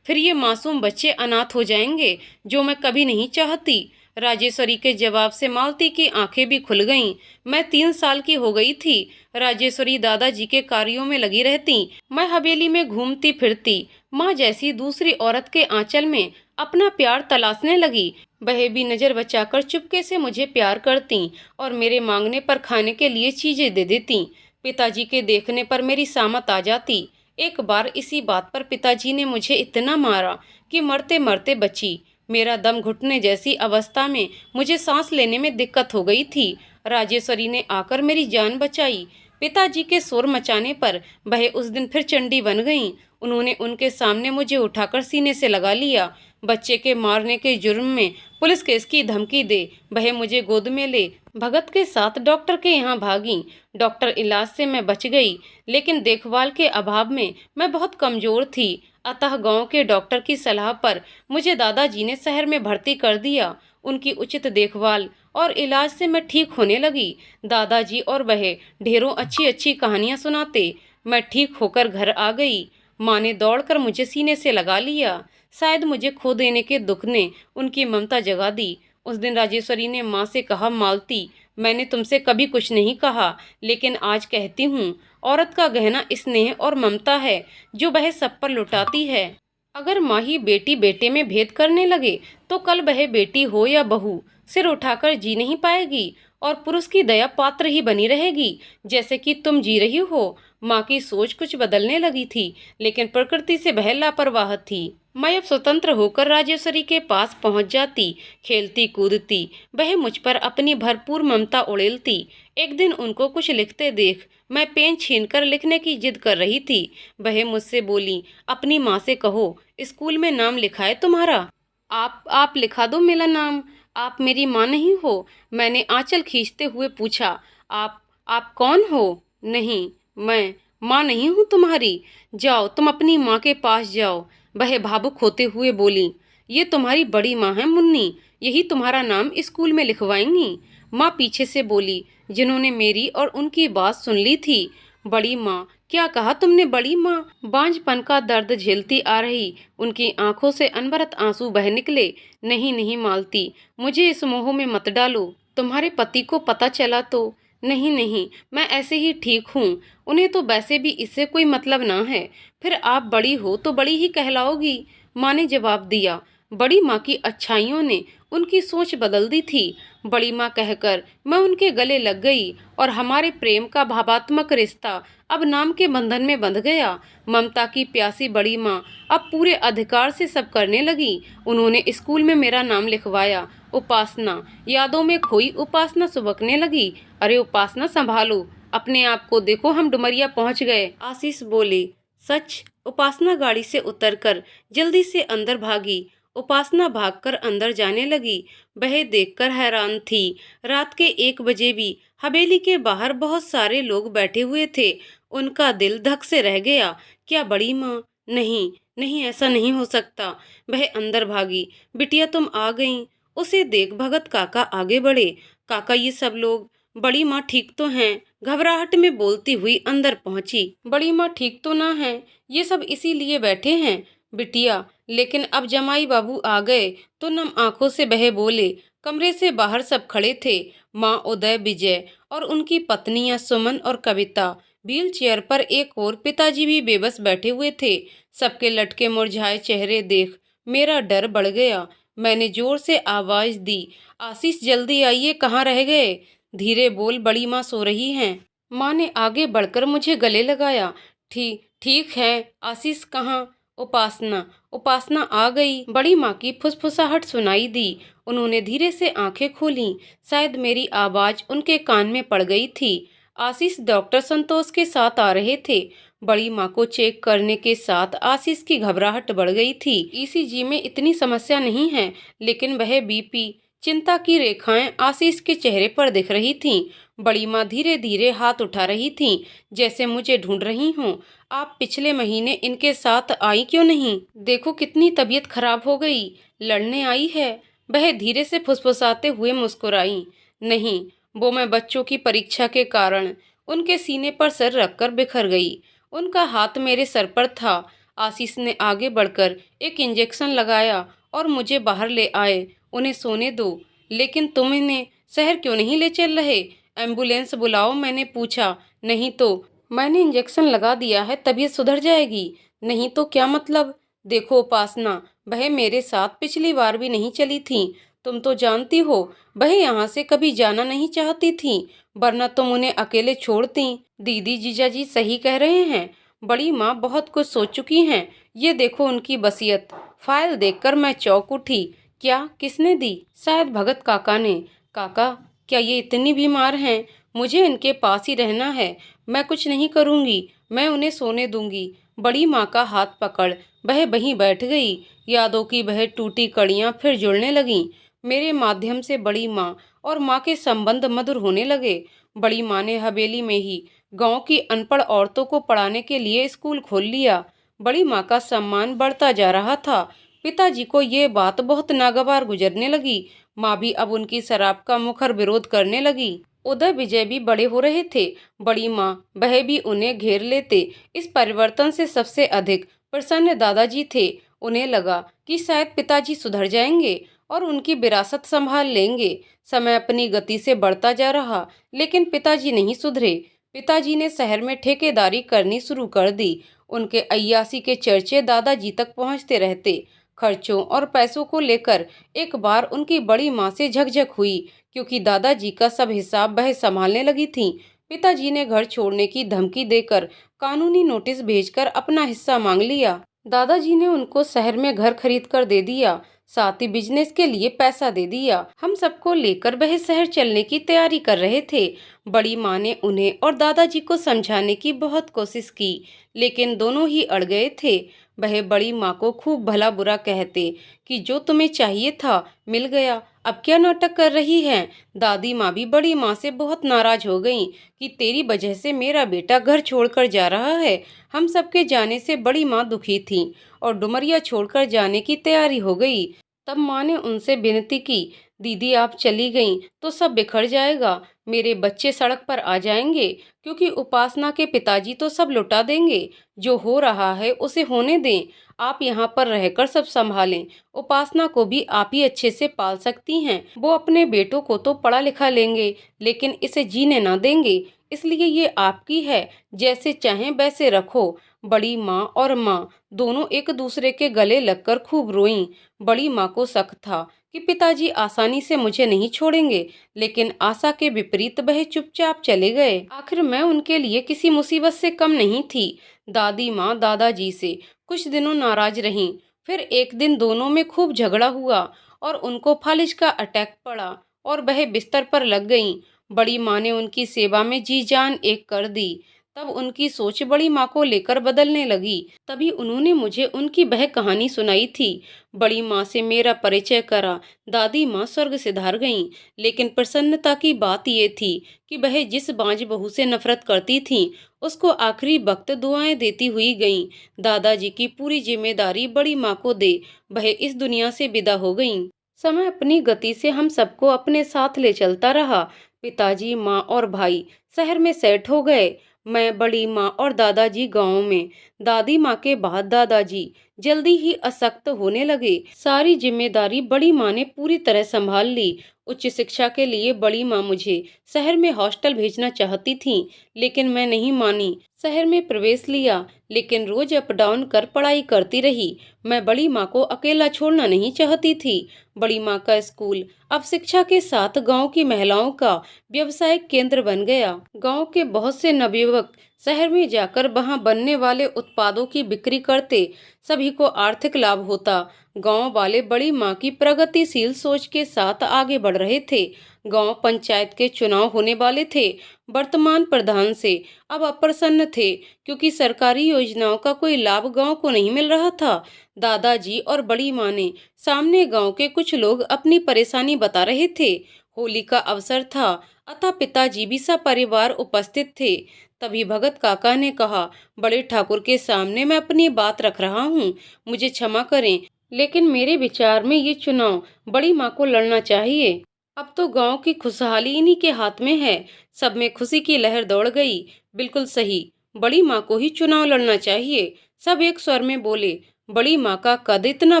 फिर ये मासूम बच्चे अनाथ हो जाएंगे, जो मैं कभी नहीं चाहती। राजेश्वरी के जवाब से मालती की आंखें भी खुल गईं। मैं 3 साल की हो गई थी। राजेश्वरी दादाजी के कार्यों में लगी रहती। मैं हवेली में घूमती फिरती। माँ जैसी दूसरी औरत के आंचल में अपना प्यार तलाशने लगी। वह भी नजर बचाकर चुपके से मुझे प्यार करती और मेरे मांगने पर खाने के लिए चीजें दे देती। पिताजी के देखने पर मेरी सामत आ जाती। एक बार इसी बात पर पिताजी ने मुझे इतना मारा कि मरते मरते बची। मेरा दम घुटने जैसी अवस्था में मुझे सांस लेने में दिक्कत हो गई थी। राजेश्वरी ने आकर मेरी जान बचाई। पिताजी के शोर मचाने पर वह उस दिन फिर चंडी बन गईं। उन्होंने उनके सामने मुझे उठाकर सीने से लगा लिया। बच्चे के मारने के जुर्म में पुलिस केस की धमकी दे वह मुझे गोद में ले भगत के साथ डॉक्टर के यहाँ भागी। डॉक्टर इलाज से मैं बच गई, लेकिन देखभाल के अभाव में मैं बहुत कमजोर थी। अतः गांव के डॉक्टर की सलाह पर मुझे दादाजी ने शहर में भर्ती कर दिया। उनकी उचित देखभाल और इलाज से मैं ठीक होने लगी। दादाजी और वह ढेरों अच्छी अच्छी कहानियां सुनाते। मैं ठीक होकर घर आ गई। माँ ने दौड़कर मुझे सीने से लगा लिया। शायद मुझे खो देने के दुख ने उनकी ममता जगा दी। उस दिन राजेश्वरी ने माँ से कहा, मालती, मैंने तुमसे कभी कुछ नहीं कहा, लेकिन आज कहती हूँ, औरत का गहना स्नेह और ममता है जो वह सब पर लुटाती है। अगर माँ ही बेटी बेटे में भेद करने लगे तो कल वह बेटी हो या बहू सिर उठाकर जी नहीं पाएगी और पुरुष की दया पात्र ही बनी रहेगी, जैसे कि तुम जी रही हो। माँ की सोच कुछ बदलने लगी थी, लेकिन प्रकृति से वह लापरवाह थी। मैं अब स्वतंत्र होकर राजेश्वरी के पास पहुंच जाती। खेलती कूदती वह मुझ पर अपनी भरपूर ममता उड़ेलती। एक दिन उनको कुछ लिखते देख मैं पेन छीनकर लिखने की जिद कर रही थी। वह मुझसे बोली, अपनी माँ से कहो स्कूल में नाम लिखाए तुम्हारा। आप लिखा दो मेरा नाम। आप मेरी माँ नहीं हो? मैंने आंचल खींचते हुए पूछा। आप कौन हो? नहीं, मैं माँ नहीं हूँ तुम्हारी। जाओ, तुम अपनी माँ के पास जाओ। वह भावुक होते हुए बोली, ये तुम्हारी बड़ी माँ है मुन्नी, यही तुम्हारा नाम स्कूल में लिखवाएंगी। माँ पीछे से बोली, जिन्होंने मेरी और उनकी बात सुन ली थी। बड़ी माँ? क्या कहा तुमने बड़ी माँ? बांझपन का दर्द झेलती आ रही उनकी आंखों से अनवरत आंसू बह निकले। नहीं नहीं मालती, मुझे इस मोह में मत डालो। तुम्हारे पति को पता चला तो? नहीं नहीं, मैं ऐसे ही ठीक हूँ। उन्हें तो वैसे भी इससे कोई मतलब ना है। फिर आप बड़ी हो तो बड़ी ही कहलाओगी, माँ ने जवाब दिया। बड़ी माँ की अच्छाइयों ने उनकी सोच बदल दी थी। बड़ी माँ कहकर मैं उनके गले लग गई और हमारे प्रेम का भावात्मक रिश्ता अब नाम के बंधन में बंध गया। ममता की प्यासी बड़ी माँ अब पूरे अधिकार से सब करने लगी। उन्होंने स्कूल में मेरा नाम लिखवाया। उपासना, यादों में खोई उपासना सुबकने लगी। अरे उपासना, संभालो अपने आप को, देखो हम डुमरिया पहुंच गए, आशीष बोले। सच? उपासना गाड़ी से उतरकर जल्दी से अंदर भागी। उपासना भागकर अंदर जाने लगी। वह देखकर हैरान थी। रात के 1 बजे भी हवेली के बाहर बहुत सारे लोग बैठे हुए थे। उनका दिल धक से रह गया। क्या बड़ी माँ? नहीं नहीं, ऐसा नहीं हो सकता। वह अंदर भागी। बिटिया तुम आ गईं। उसे देख भगत काका आगे बढ़े। काका, ये सब लोग? बड़ी माँ ठीक तो हैं? घबराहट में बोलती हुई अंदर पहुंची। बड़ी माँ ठीक तो ना है, ये सब इसीलिए बैठे हैं बिटिया। लेकिन अब जमाई बाबू आ गए तो नम आंखों से बहे बोले। कमरे से बाहर सब खड़े थे। माँ उदय, विजय और उनकी पत्नियां सुमन और कविता। व्हील चेयर पर एक और पिताजी भी बेबस बैठे हुए थे। सबके लटके मुरझाए चेहरे देख मेरा डर बढ़ गया। मैंने जोर से आवाज दी, आशीष जल्दी आइए, कहाँ रह गए? धीरे बोल, बड़ी माँ सो रही हैं। माँ ने आगे बढ़कर मुझे गले लगाया। ठीक ठीक है, आशीष कहाँ? उपासना। उपासना आ गई। बड़ी माँ की फुसफुसाहट सुनाई दी। उन्होंने धीरे से आंखें खोलीं। शायद मेरी आवाज उनके कान में पड़ गई थी। आशीष डॉक्टर संतोष के साथ आ रहे थे। बड़ी माँ को चेक करने के साथ आशीष की घबराहट बढ़ गई थी। ईसीजी में इतनी समस्या नहीं है, लेकिन वह बीपी, चिंता की रेखाएं आशीष के चेहरे पर दिख रही थीं। बड़ी माँ धीरे धीरे हाथ उठा रही थीं, जैसे मुझे ढूंढ रही हों। आप पिछले महीने इनके साथ आई क्यों नहीं? देखो कितनी तबीयत खराब हो गई। लड़ने आई है? वह धीरे से फुसफुसाते हुए मुस्कुराई। नहीं, वो मैं बच्चों की परीक्षा के कारण। उनके सीने पर सर रखकर बिखर गई। उनका हाथ मेरे सर पर था। आशीष ने आगे बढ़कर एक इंजेक्शन लगाया और मुझे बाहर ले आए। उन्हें सोने दो। लेकिन तुम इन्हें शहर क्यों नहीं ले चल रहे? एम्बुलेंस बुलाओ, मैंने पूछा। नहीं तो? मैंने इंजेक्शन लगा दिया है, तबीयत सुधर जाएगी। नहीं तो क्या मतलब? देखो उपासना, वह मेरे साथ पिछली बार भी नहीं चली थी। तुम तो जानती हो वह यहाँ से कभी जाना नहीं चाहती थी, वरना तुम उन्हें अकेले छोड़ती। दीदी, जीजाजी सही कह रहे हैं। बड़ी माँ बहुत कुछ सोच चुकी हैं। ये देखो उनकी वसीयत। फाइल देखकर मैं चौंक उठी। क्या? किसने दी? शायद भगत काका ने। काका? क्या ये इतनी बीमार हैं? मुझे इनके पास ही रहना है। मैं कुछ नहीं करूँगी, मैं उन्हें सोने दूंगी। बड़ी माँ का हाथ पकड़ वह वहीं बैठ गई। यादों की वह टूटी कड़ियाँ फिर जुड़ने लगीं। मेरे माध्यम से बड़ी माँ और माँ के संबंध मधुर होने लगे। बड़ी माँ ने हवेली में ही गांव की अनपढ़ औरतों को पढ़ाने के लिए स्कूल खोल लिया। बड़ी माँ का सम्मान बढ़ता जा रहा था। पिताजी को ये बात बहुत नागवार गुजरने लगी। माँ भी अब उनकी शराब का मुखर विरोध करने लगी। उदय, विजय भी बड़े हो रहे थे। बड़ी माँ, वह भी उन्हें घेर लेते। इस परिवर्तन से सबसे अधिक प्रसन्न दादाजी थे। उन्हें लगा कि शायद पिताजी सुधर जाएंगे और उनकी विरासत संभाल लेंगे। समय अपनी गति से बढ़ता जा रहा, लेकिन पिताजी नहीं सुधरे। पिताजी ने शहर में ठेकेदारी करनी शुरू कर दी। उनके अय्यासी के चर्चे दादाजी तक पहुंचते रहते। खर्चों और पैसों को लेकर एक बार उनकी बड़ी माँ से झकझक हुई, क्योंकि दादाजी का सब हिसाब वह संभालने लगी थीं। पिताजी ने घर छोड़ने की धमकी देकर कानूनी नोटिस भेजकर अपना हिस्सा मांग लिया। दादाजी ने उनको शहर में घर खरीद कर दे दिया, साथ ही बिजनेस के लिए पैसा दे दिया। हम सबको लेकर वह शहर चलने की तैयारी कर रहे थे। बड़ी माँ ने उन्हें और दादाजी को समझाने की बहुत कोशिश की, लेकिन दोनों ही अड़ गए थे। वह बड़ी माँ को खूब भला बुरा कहते कि जो तुम्हें चाहिए था मिल गया, अब क्या नाटक कर रही हैं। दादी माँ भी बड़ी माँ से बहुत नाराज हो गईं कि तेरी वजह से मेरा बेटा घर छोड़कर जा रहा है। हम सबके जाने से बड़ी माँ दुखी थी और डुमरिया छोड़कर जाने की तैयारी हो गई। तब माँ ने उनसे विनती की, दीदी आप चली गईं तो सब बिखर जाएगा। मेरे बच्चे सड़क पर आ जाएंगे, क्योंकि उपासना के पिताजी तो सब लुटा देंगे। जो हो रहा है उसे होने दें। आप यहाँ पर रहकर सब संभालें। उपासना को भी आप ही अच्छे से पाल सकती हैं। वो अपने बेटों को तो पढ़ा लिखा लेंगे, लेकिन इसे जीने ना देंगे। इसलिए ये आपकी है, जैसे चाहें वैसे रखो। बड़ी माँ और माँ दोनों एक दूसरे के गले लगकर खूब रोईं। बड़ी माँ को शक था कि पिताजी आसानी से मुझे नहीं छोड़ेंगे, लेकिन आशा के विपरीत वह चुपचाप चले गए। आखिर मैं उनके लिए किसी मुसीबत से कम नहीं थी। दादी माँ दादाजी से कुछ दिनों नाराज रहीं। फिर एक दिन दोनों में खूब झगड़ा हुआ और उनको फालिज का अटैक पड़ा और वह बिस्तर पर लग गईं। बड़ी माँ ने उनकी सेवा में जी जान एक कर दी। तब उनकी सोच बड़ी माँ को लेकर बदलने लगी। तभी उन्होंने मुझे उनकी वह कहानी सुनाई थी। बड़ी माँ से मेरा परिचय करा। दादी माँ स्वर्ग सिधार गईं, लेकिन प्रसन्नता की बात ये थी कि वह जिस बांझ बहू से नफरत करती थीं, उसको आखिरी वक्त दुआएं देती हुई गईं। दादाजी की पूरी जिम्मेदारी बड़ी माँ को दे वह इस दुनिया से विदा हो गईं। समय अपनी गति से हम सबको अपने साथ ले चलता रहा। पिताजी, माँ और भाई शहर में सेट हो गए। मैं, बड़ी माँ और दादाजी गांव में। दादी माँ के बाद दादाजी जल्दी ही अशक्त होने लगे। सारी जिम्मेदारी बड़ी माँ ने पूरी तरह संभाल ली। उच्च शिक्षा के लिए बड़ी माँ मुझे शहर में हॉस्टल भेजना चाहती थी, लेकिन मैं नहीं मानी। शहर में प्रवेश लिया, लेकिन रोज अप डाउन कर पढ़ाई करती रही। मैं बड़ी माँ को अकेला छोड़ना नहीं चाहती थी। बड़ी माँ का स्कूल अब शिक्षा के साथ गांव की महिलाओं का व्यवसायिक केंद्र बन गया। गांव के बहुत से नवयुवक शहर में जाकर वहां बनने वाले उत्पादों की बिक्री करते। सभी को आर्थिक लाभ होता। गांव वाले बड़ी माँ की प्रगतिशील सोच के साथ आगे बढ़ रहे थे। गांव पंचायत के चुनाव होने वाले थे। वर्तमान प्रधान से अब अप्रसन्न थे, क्योंकि सरकारी योजनाओं का कोई लाभ गांव को नहीं मिल रहा था। दादाजी और बड़ी माँ ने सामने गांव के कुछ लोग अपनी परेशानी बता रहे थे। होली का अवसर था, अतः पिताजी भी सपरिवार उपस्थित थे। तभी भगत काका ने कहा, बड़े ठाकुर के सामने मैं अपनी बात रख रहा हूँ, मुझे क्षमा करें, लेकिन मेरे विचार में ये चुनाव बड़ी माँ को लड़ना चाहिए। अब तो गांव की खुशहाली इन्हीं के हाथ में है। सब में खुशी की लहर दौड़ गई। बिल्कुल सही, बड़ी माँ को ही चुनाव लड़ना चाहिए। सब एक स्वर में बोले। बड़ी माँ का कद इतना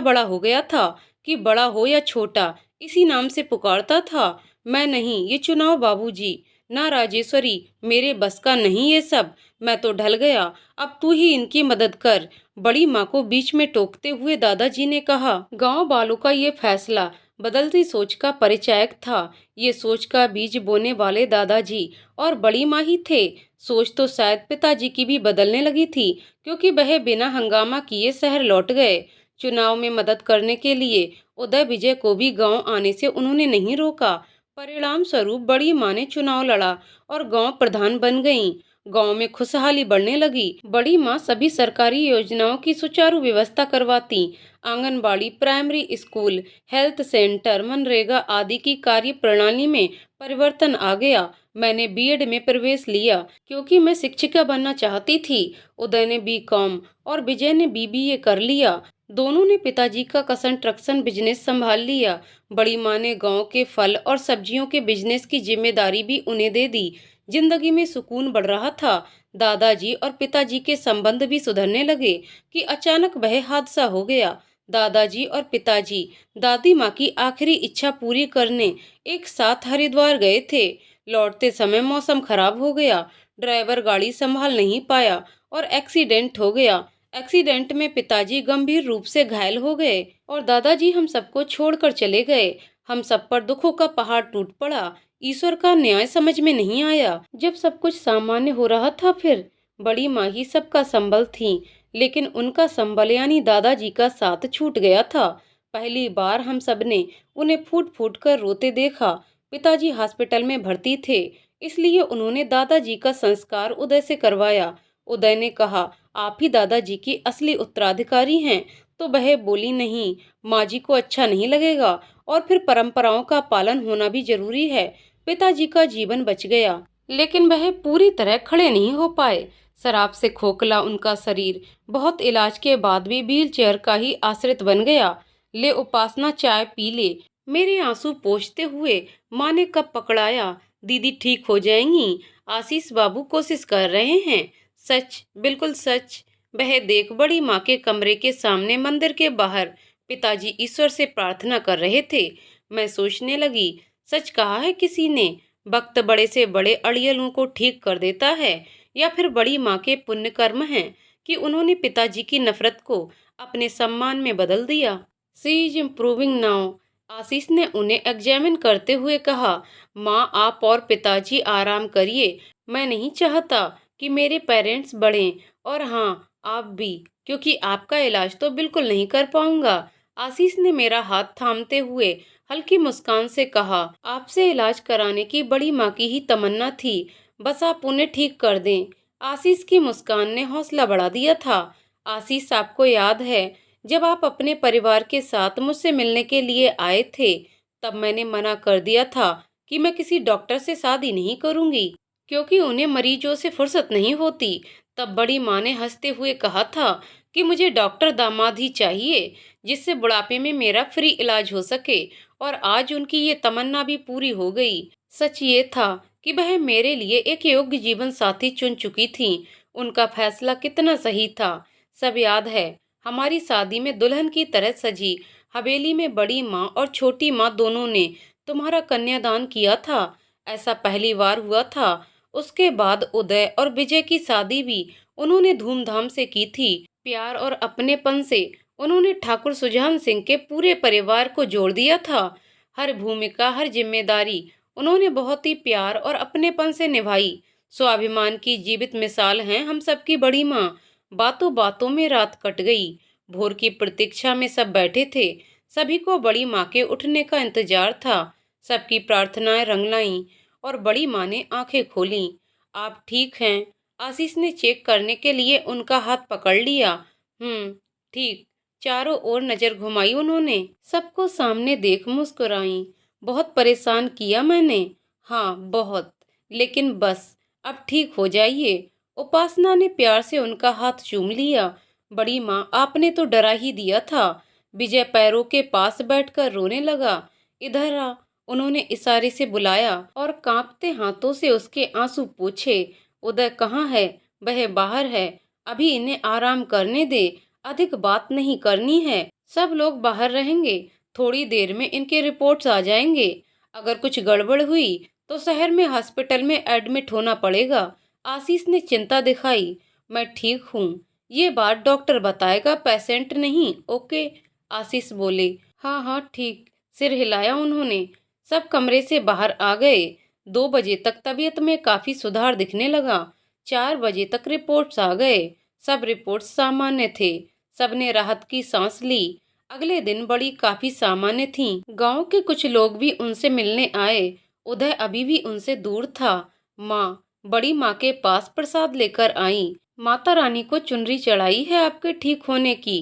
बड़ा हो गया था कि बड़ा हो या छोटा इसी नाम से पुकारता था। मैं नहीं, ये चुनाव बाबूजी। ना राजेश्वरी, मेरे बस का नहीं ये सब। मैं तो ढल गया, अब तू ही इनकी मदद कर। बड़ी माँ को बीच में टोकते हुए दादाजी ने कहा, गांव वालों का ये फैसला बदलती सोच का परिचायक था। ये सोच का बीज बोने वाले दादाजी और बड़ी माँ ही थे। सोच तो शायद पिताजी की भी बदलने लगी थी, क्योंकि वह बिना हंगामा किए शहर लौट गए। चुनाव में मदद करने के लिए उदय विजय को भी गांव आने से उन्होंने नहीं रोका। परिणाम स्वरूप बड़ी माँ ने चुनाव लड़ा और गांव प्रधान बन गईं। गांव में खुशहाली बढ़ने लगी। बड़ी माँ सभी सरकारी योजनाओं की सुचारू व्यवस्था करवाती। Anganwadi, primary school, health centre, MNREGA आदि की कार्य प्रणाली में परिवर्तन आ गया। मैंने बीएड में प्रवेश लिया, क्योंकि मैं शिक्षिका बनना चाहती थी। उदय ने बीकॉम और विजय ने बीबीए कर लिया। दोनों ने पिताजी का कंस्ट्रक्शन बिजनेस संभाल लिया। बड़ी माँ ने गांव के फल और सब्जियों के बिजनेस की जिम्मेदारी भी उन्हें दे दी। जिंदगी में सुकून बढ़ रहा था। दादाजी और पिताजी के संबंध भी सुधरने लगे कि अचानक वह हादसा हो गया। दादाजी और पिताजी दादी माँ की आखिरी इच्छा पूरी करने एक साथ हरिद्वार गए थे। लौटते समय मौसम खराब हो गया। ड्राइवर गाड़ी संभाल नहीं पाया और एक्सीडेंट हो गया। एक्सीडेंट में पिताजी गंभीर रूप से घायल हो गए और दादाजी हम सबको छोड़कर चले गए। हम सब पर दुखों का पहाड़ टूट पड़ा। ईश्वर का न्याय समझ में नहीं आया। जब सब कुछ सामान्य हो रहा था, फिर बड़ी माँ ही सबका संबल थी, लेकिन उनका संबल यानी दादाजी का साथ छूट गया था। पहली बार हम सबने उन्हें फूट फूट कर रोते देखा। पिताजी हॉस्पिटल में भर्ती थे, इसलिए उन्होंने दादाजी का संस्कार उदय से करवाया। उदय ने कहा, आप ही दादाजी की असली उत्तराधिकारी हैं। तो वह बोली, नहीं, माँ जी को अच्छा नहीं लगेगा और फिर परंपराओं का पालन होना भी जरूरी है। पिताजी का जीवन बच गया, लेकिन वह पूरी तरह खड़े नहीं हो पाए। शराब से खोखला उनका शरीर बहुत इलाज के बाद भी व्हील चेयर का ही आश्रित बन गया। ले उपासना, चाय पी ले। मेरे आंसू पोंछते हुए माँ ने कप पकड़ाया। दीदी ठीक हो जाएंगी, आशीष बाबू कोशिश कर रहे हैं। सच, बिल्कुल सच। वह देख बड़ी माँ के कमरे के सामने मंदिर के बाहर पिताजी ईश्वर से प्रार्थना कर रहे थे। मैं सोचने लगी, सच कहा है किसी ने, वक्त बड़े से बड़े अड़ियलों को ठीक कर देता है, या फिर बड़ी माँ के पुण्य कर्म हैं कि उन्होंने पिताजी की नफरत को अपने सम्मान में बदल दिया। सी इज इम्प्रूविंग नाउ, आशीष ने उन्हें एग्जामिन करते हुए कहा। माँ, आप और पिताजी आराम करिए। मैं नहीं चाहता कि मेरे पेरेंट्स बढ़ें, और हाँ, आप भी, क्योंकि आपका इलाज तो बिल्कुल नहीं कर पाऊंगा। आशीष ने मेरा हाथ थामते हुए हल्की मुस्कान से कहा, आपसे इलाज कराने की बड़ी माँ की ही तमन्ना थी, बस आप उन्हें ठीक कर दें। आशीष की मुस्कान ने हौसला बढ़ा दिया था। आशीष, आपको याद है जब आप अपने परिवार के साथ मुझसे मिलने के लिए आए थे, तब मैंने मना कर दिया था कि मैं किसी डॉक्टर से शादी नहीं करूंगी, क्योंकि उन्हें मरीजों से फुर्सत नहीं होती। तब बड़ी माँ ने हंसते हुए कहा था कि मुझे डॉक्टर दामाद ही चाहिए, जिससे बुढ़ापे में मेरा फ्री इलाज हो सके। और आज उनकी ये तमन्ना भी पूरी हो गई। सच ये था कि वह मेरे लिए एक योग्य जीवन साथी चुन चुकी थी। उनका फैसला कितना सही था। सब याद है, हमारी शादी में दुल्हन की तरह सजी हवेली में बड़ी माँ और छोटी माँ दोनों ने तुम्हारा कन्यादान किया था। ऐसा पहली बार हुआ था। उसके बाद उदय और विजय की शादी भी उन्होंने धूमधाम से की थी। प्यार और अपनेपन से उन्होंने ठाकुर सुजान सिंह के पूरे परिवार को जोड़ दिया था। हर भूमिका, हर जिम्मेदारी उन्होंने बहुत ही प्यार और अपनेपन से निभाई। स्वाभिमान की जीवित मिसाल हैं हम सबकी बड़ी माँ। बातों बातों में रात कट गई। भोर की प्रतीक्षा में सब बैठे थे। सभी को बड़ी माँ के उठने का इंतजार था। सबकी प्रार्थनाएं रंग लाईं और बड़ी माँ ने आंखें खोलीं। आप ठीक हैं? आशीष ने चेक करने के लिए उनका हाथ पकड़ लिया। ठीक। चारों ओर नजर घुमाई उन्होंने। सबको सामने देख मुस्कुराई। बहुत परेशान किया मैंने। हाँ, बहुत। लेकिन बस अब ठीक हो जाइए। उपासना ने प्यार से उनका हाथ चूम लिया। बड़ी माँ, आपने तो डरा ही दिया था। विजय पैरों के पास बैठकर रोने लगा। इधर आ, उन्होंने इशारे से बुलाया और कांपते हाथों से उसके आंसू पोंछे। उदय कहाँ है? वह बाहर है। अभी इन्हें आराम करने दे, अधिक बात नहीं करनी है। सब लोग बाहर रहेंगे। थोड़ी देर में इनके रिपोर्ट्स आ जाएंगे। अगर कुछ गड़बड़ हुई तो शहर में हॉस्पिटल में एडमिट होना पड़ेगा। आशीष ने चिंता दिखाई। मैं ठीक हूँ, ये बात डॉक्टर बताएगा, पेशेंट नहीं। ओके, आशीष बोले। हाँ हाँ ठीक। सिर हिलाया उन्होंने। सब कमरे से बाहर आ गए। 2 बजे तक तबीयत में काफी सुधार दिखने लगा। 4 बजे तक रिपोर्ट्स आ गए। सब रिपोर्ट्स सामान्य थे। सबने राहत की सांस ली। अगले दिन बड़ी काफी सामान्य थीं। गांव के कुछ लोग भी उनसे मिलने आए। उदय अभी भी उनसे दूर था। माँ, बड़ी माँ के पास प्रसाद लेकर आई। माता रानी को चुनरी चढ़ाई है आपके ठीक होने की।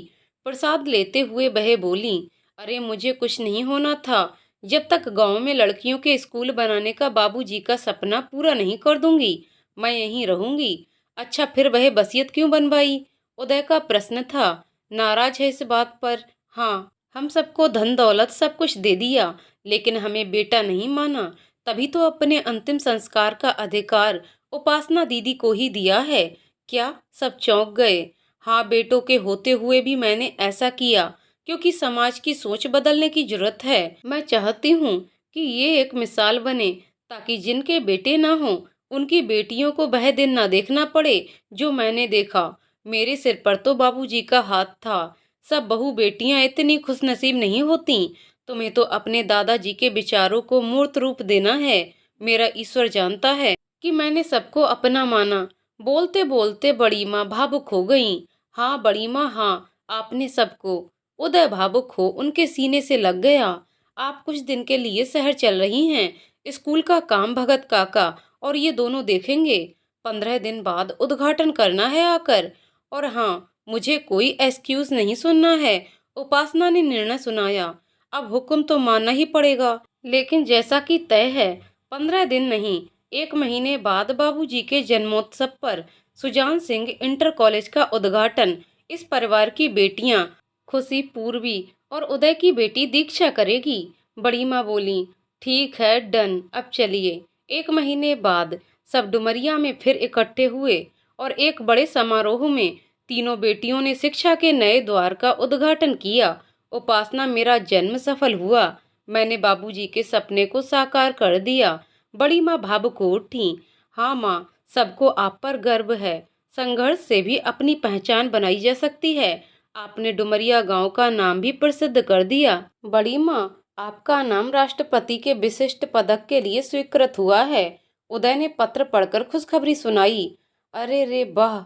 प्रसाद लेते हुए वह बोली, अरे मुझे कुछ नहीं होना था जब तक गांव में लड़कियों के स्कूल बनाने का बाबूजी का सपना पूरा नहीं कर दूंगी। मैं यहीं रहूंगी। अच्छा, फिर वह वसीयत क्यों बनवाई? उदय का प्रश्न था। नाराज है इस बात पर? हाँ, हम सबको धन दौलत सब कुछ दे दिया, लेकिन हमें बेटा नहीं माना। तभी तो अपने अंतिम संस्कार का अधिकार उपासना दीदी को ही दिया है। क्या? सब चौंक गए। हाँ, बेटों के होते हुए भी मैंने ऐसा किया, क्योंकि समाज की सोच बदलने की जरूरत है। मैं चाहती हूँ कि ये एक मिसाल बने, ताकि जिनके बेटे ना हो उनकी बेटियों को वह दिन ना देखना पड़े जो मैंने देखा। मेरे सिर पर तो बाबूजी का हाथ था। सब बहू बेटियां इतनी खुशनसीब नहीं होती। तुम्हें तो अपने दादाजी के विचारों को मूर्त रूप देना है। मेरा ईश्वर जानता है कि मैंने सबको अपना माना। बोलते बोलते बड़ी माँ भावुक हो गईं। हाँ बड़ी माँ, हाँ, आपने सबको। उदय भावुक हो उनके सीने से लग गया। आप कुछ दिन के लिए शहर चल रही हैं। स्कूल का काम भगत काका और ये दोनों देखेंगे। 15 दिन बाद उद्घाटन करना है आकर। और हाँ, मुझे कोई एक्सक्यूज नहीं सुनना है। उपासना ने निर्णय सुनाया। अब हुक्म तो मानना ही पड़ेगा, लेकिन जैसा कि तय है, 15 दिन नहीं, 1 महीने बाद बाबूजी के जन्मोत्सव पर सुजान सिंह इंटर कॉलेज का उद्घाटन इस परिवार की बेटियां खुशी, पूर्वी और उदय की बेटी दीक्षा करेगी। बड़ी माँ बोली, ठीक है, डन। अब चलिए। 1 महीने बाद सब डुमरिया में फिर इकट्ठे हुए और एक बड़े समारोह में तीनों बेटियों ने शिक्षा के नए द्वार का उद्घाटन किया। उपासना, मेरा जन्म सफल हुआ। मैंने बाबूजी के सपने को साकार कर दिया। बड़ी माँ भावुक हो उठी। हाँ माँ, सबको आप पर गर्व है। संघर्ष से भी अपनी पहचान बनाई जा सकती है। आपने डुमरिया गांव का नाम भी प्रसिद्ध कर दिया। बड़ी माँ, आपका नाम राष्ट्रपति के विशिष्ट पदक के लिए स्वीकृत हुआ है। उदय ने पत्र पढ़कर खुशखबरी सुनाई। अरे रे वाह,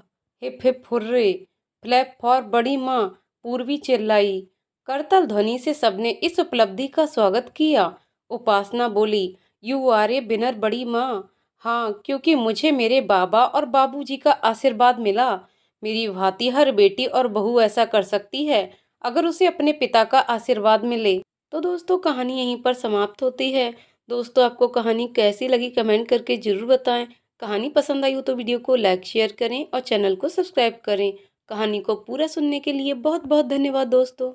hip hip hurray, clap for बड़ी माँ, पूर्वी चिल्लाई। करतल ध्वनि से सबने इस उपलब्धि का स्वागत किया। उपासना बोली, यू आर ए विनर बड़ी माँ। हाँ, क्योंकि मुझे मेरे बाबा और बाबूजी का आशीर्वाद मिला। मेरी भांति हर बेटी और बहू ऐसा कर सकती है अगर उसे अपने पिता का आशीर्वाद मिले। तो दोस्तों, कहानी यहीं पर समाप्त होती है। दोस्तों, आपको कहानी कैसी लगी कमेंट करके ज़रूर बताएं। कहानी पसंद आई हो तो वीडियो को लाइक शेयर करें और चैनल को सब्सक्राइब करें। कहानी को पूरा सुनने के लिए बहुत बहुत धन्यवाद दोस्तों।